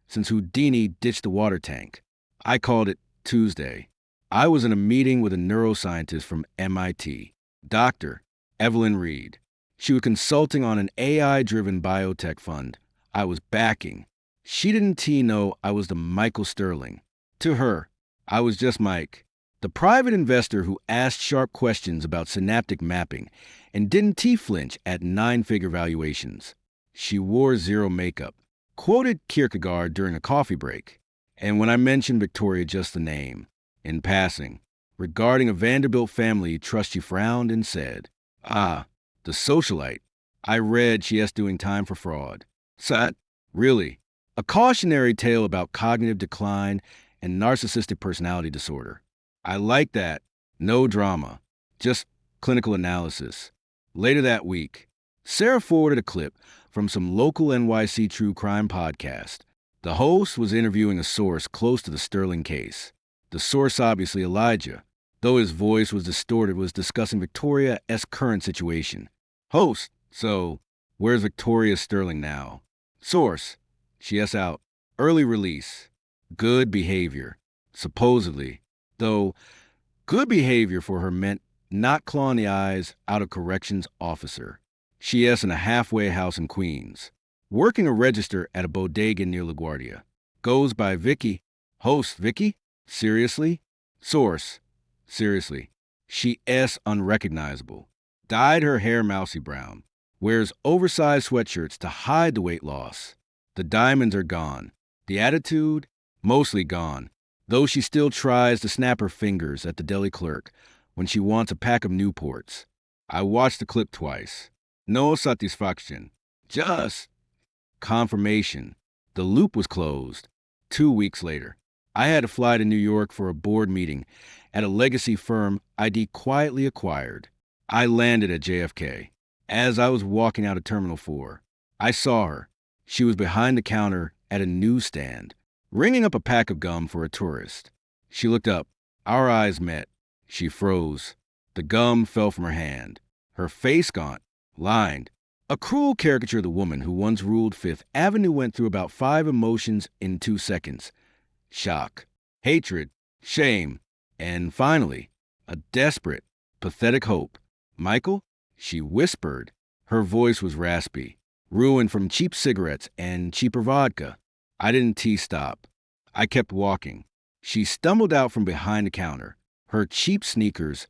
since Houdini ditched the water tank. I called it Tuesday. I was in a meeting with a neuroscientist from MIT, Dr. Evelyn Reed. She was consulting on an AI-driven biotech fund I was backing. She didn't know I was the Michael Sterling. To her, I was just Mike, the private investor who asked sharp questions about synaptic mapping and didn't flinch at 9-figure valuations. She wore zero makeup, quoted Kierkegaard during a coffee break, and when I mentioned Victoria, just the name, in passing, regarding a Vanderbilt family trust, she frowned and said, "Ah, the socialite. I read she's doing time for fraud." Sat, really, a cautionary tale about cognitive decline and narcissistic personality disorder. I like that. No drama, just clinical analysis. Later that week, Sarah forwarded a clip from some local NYC true crime podcast. The host was interviewing a source close to the Sterling case. The source, obviously Elijah, though his voice was distorted, was discussing Victoria's current situation. Host, so where's Victoria Sterling now? Source, she's out. Early release. Good behavior. Supposedly. Though, good behavior for her meant not clawing the eyes out of corrections officer. She is in a halfway house in Queens, working a register at a bodega near LaGuardia. Goes by Vicky. Host, Vicky? Seriously? Source, seriously. She is unrecognizable. Dyed her hair mousy brown. Wears oversized sweatshirts to hide the weight loss. The diamonds are gone. The attitude? Mostly gone. Though she still tries to snap her fingers at the deli clerk when she wants a pack of Newports. I watched the clip twice. No satisfaction. Just confirmation. The loop was closed. 2 weeks later. I had to fly to New York for a board meeting at a legacy firm ID quietly acquired. I landed at JFK. As I was walking out of Terminal 4, I saw her. She was behind the counter at a newsstand, ringing up a pack of gum for a tourist. She looked up. Our eyes met. She froze. The gum fell from her hand. Her face gaunt, lined. A cruel caricature of the woman who once ruled Fifth Avenue went through about 5 emotions in 2 seconds. Shock, hatred, shame, and finally, a desperate, pathetic hope. Michael? She whispered. Her voice was raspy, ruined from cheap cigarettes and cheaper vodka. I didn't stop. I kept walking. She stumbled out from behind the counter, her cheap sneakers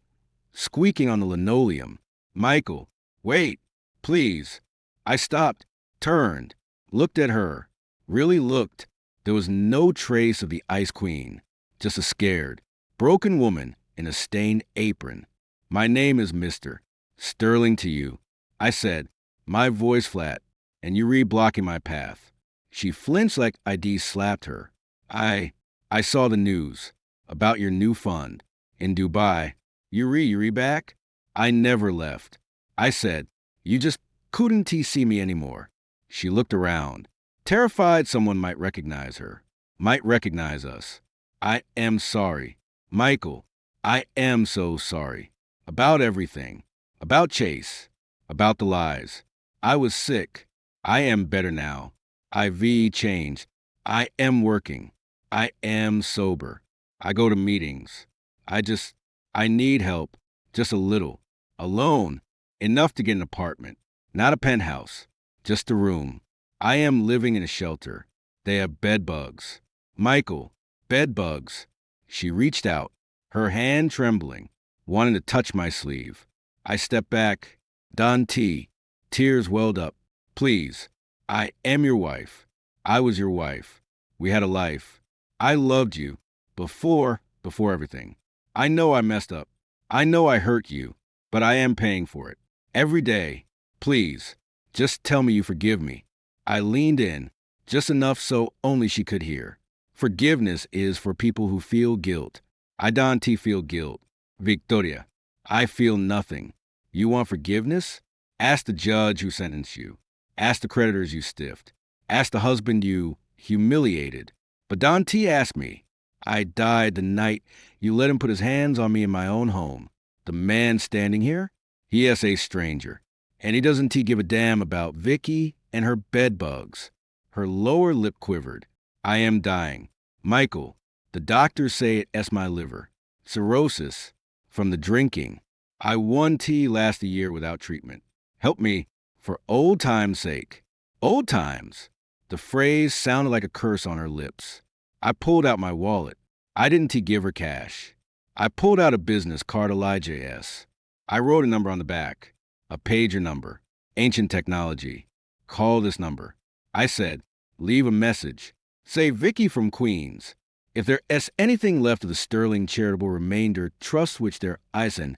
squeaking on the linoleum. Michael, wait, please. I stopped, turned, looked at her, really looked. There was no trace of the Ice Queen, just a scared, broken woman in a stained apron. My name is Mr. Sterling to you, I said, my voice flat, and you blocking my path. She flinched like ID slapped her. I saw the news about your new fund in Dubai. You back? I never left. I said, you just couldn't see me anymore. She looked around, terrified someone might recognize her, might recognize us. I am sorry. Michael, I am so sorry. About everything. About Chase. About the lies. I was sick. I am better now. IV changed. I am working. I am sober. I go to meetings. I need help. Just a little. Alone. Enough to get an apartment. Not a penthouse. Just a room. I am living in a shelter. They have bed bugs. Michael, bed bugs. She reached out, her hand trembling, wanting to touch my sleeve. I stepped back. Don T. Tears welled up. Please. I am your wife. I was your wife. We had a life. I loved you. Before everything. I know I messed up. I know I hurt you, but I am paying for it. Every day. Please. Just tell me you forgive me. I leaned in, just enough so only she could hear. Forgiveness is for people who feel guilt. I don't feel guilt. Victoria, I feel nothing. You want forgiveness? Ask the judge who sentenced you. Ask the creditors you stiffed. Ask the husband you humiliated. But Don T asked me. I died the night you let him put his hands on me in my own home. The man standing here? He is a stranger. And he doesn't give a damn about Vicky and her bed bugs. Her lower lip quivered. I am dying. Michael, the doctors say it's my liver. Cirrhosis from the drinking. I won tea last a year without treatment. Help me for old time's sake. Old times. The phrase sounded like a curse on her lips. I pulled out my wallet. I didn't give her cash. I pulled out a business card Elijah S. I wrote a number on the back. A pager number. Ancient technology. Call this number. I said, leave a message. Say Vicky from Queens. If there is anything left of the Sterling charitable remainder trust which they're icing,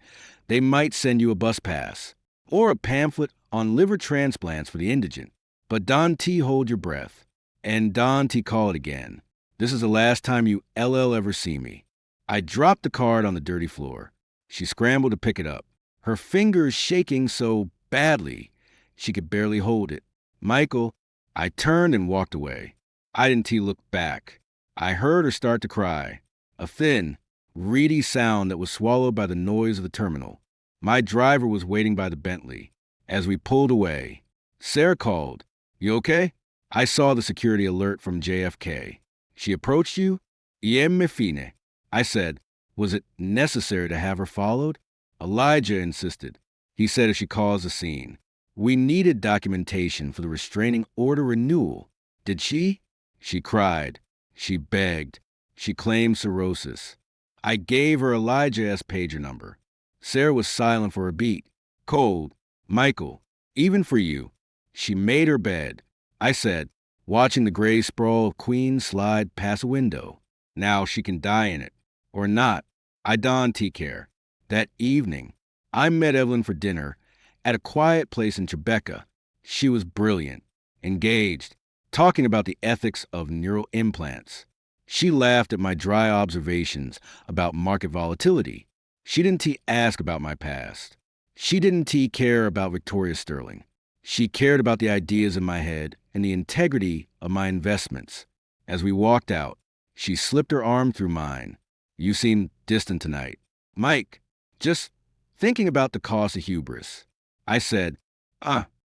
they might send you a bus pass or a pamphlet on liver transplants for the indigent. But Don T, hold your breath. And Don T, call it again. This is the last time you LL ever see me. I dropped the card on the dirty floor. She scrambled to pick it up, her fingers shaking so badly she could barely hold it. Michael, I turned and walked away. I didn't look back. I heard her start to cry, a thin, reedy sound that was swallowed by the noise of the terminal. My driver was waiting by the Bentley. As we pulled away, Sarah called, you okay? I saw the security alert from JFK. She approached you? Iem me fine. I said, was it necessary to have her followed? Elijah insisted. He said if she caused a scene. We needed documentation for the restraining order renewal. Did she? She cried. She begged. She claimed cirrhosis. I gave her Elijah S. pager number. Sarah was silent for a beat. Cold. Michael, even for you. She made her bed. I said, watching the gray sprawl of Queens slide past a window. Now she can die in it. Or not. I don't care. That evening, I met Evelyn for dinner at a quiet place in Tribeca. She was brilliant, engaged, talking about the ethics of neural implants. She laughed at my dry observations about market volatility. She didn't ask about my past. She didn't care about Victoria Sterling. She cared about the ideas in my head and the integrity of my investments. As we walked out, she slipped her arm through mine. You seem distant tonight. Mike, just thinking about the cost of hubris. I said,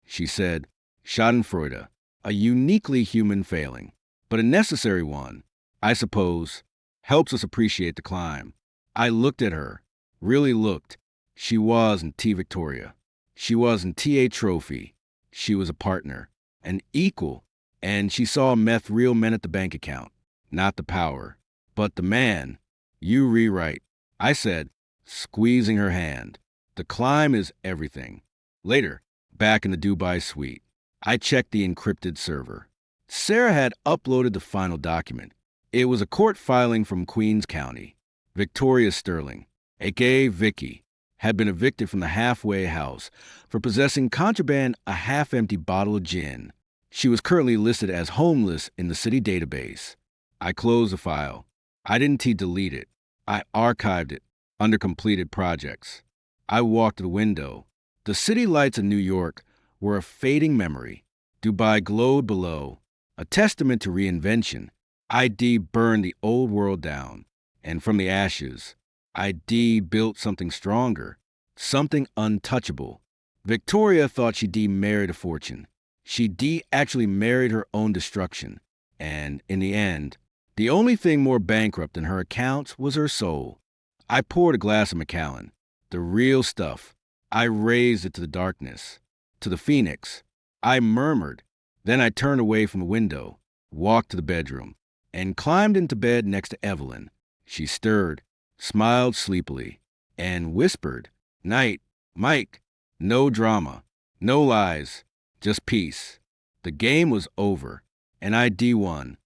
she said, Schadenfreude, a uniquely human failing, but a necessary one, I suppose, helps us appreciate the climb. I looked at her, really looked. She wasn't T. Victoria. She wasn't T.A. Trophy. She was a partner, an equal, and she saw meth real men at the bank account, not the power, but the man. You rewrite, I said, squeezing her hand. The climb is everything. Later, back in the Dubai suite, I checked the encrypted server. Sarah had uploaded the final document. It was a court filing from Queens County. Victoria Sterling, aka Vicky, had been evicted from the halfway house for possessing contraband, a half-empty bottle of gin. She was currently listed as homeless in the city database. I closed the file. I didn't delete it. I archived it under completed projects. I walked to the window. The city lights of New York were a fading memory. Dubai glowed below, a testament to reinvention. ID burned the old world down, and from the ashes, ID built something stronger, something untouchable. Victoria thought she married a fortune. She actually married her own destruction. And in the end, the only thing more bankrupt than her accounts was her soul. I poured a glass of Macallan, the real stuff. I raised it to the darkness, to the phoenix. I murmured. Then I turned away from the window, walked to the bedroom, and climbed into bed next to Evelyn. She stirred, smiled sleepily, and whispered, "Night, Mike. No drama, no lies, just peace." The game was over, and I won.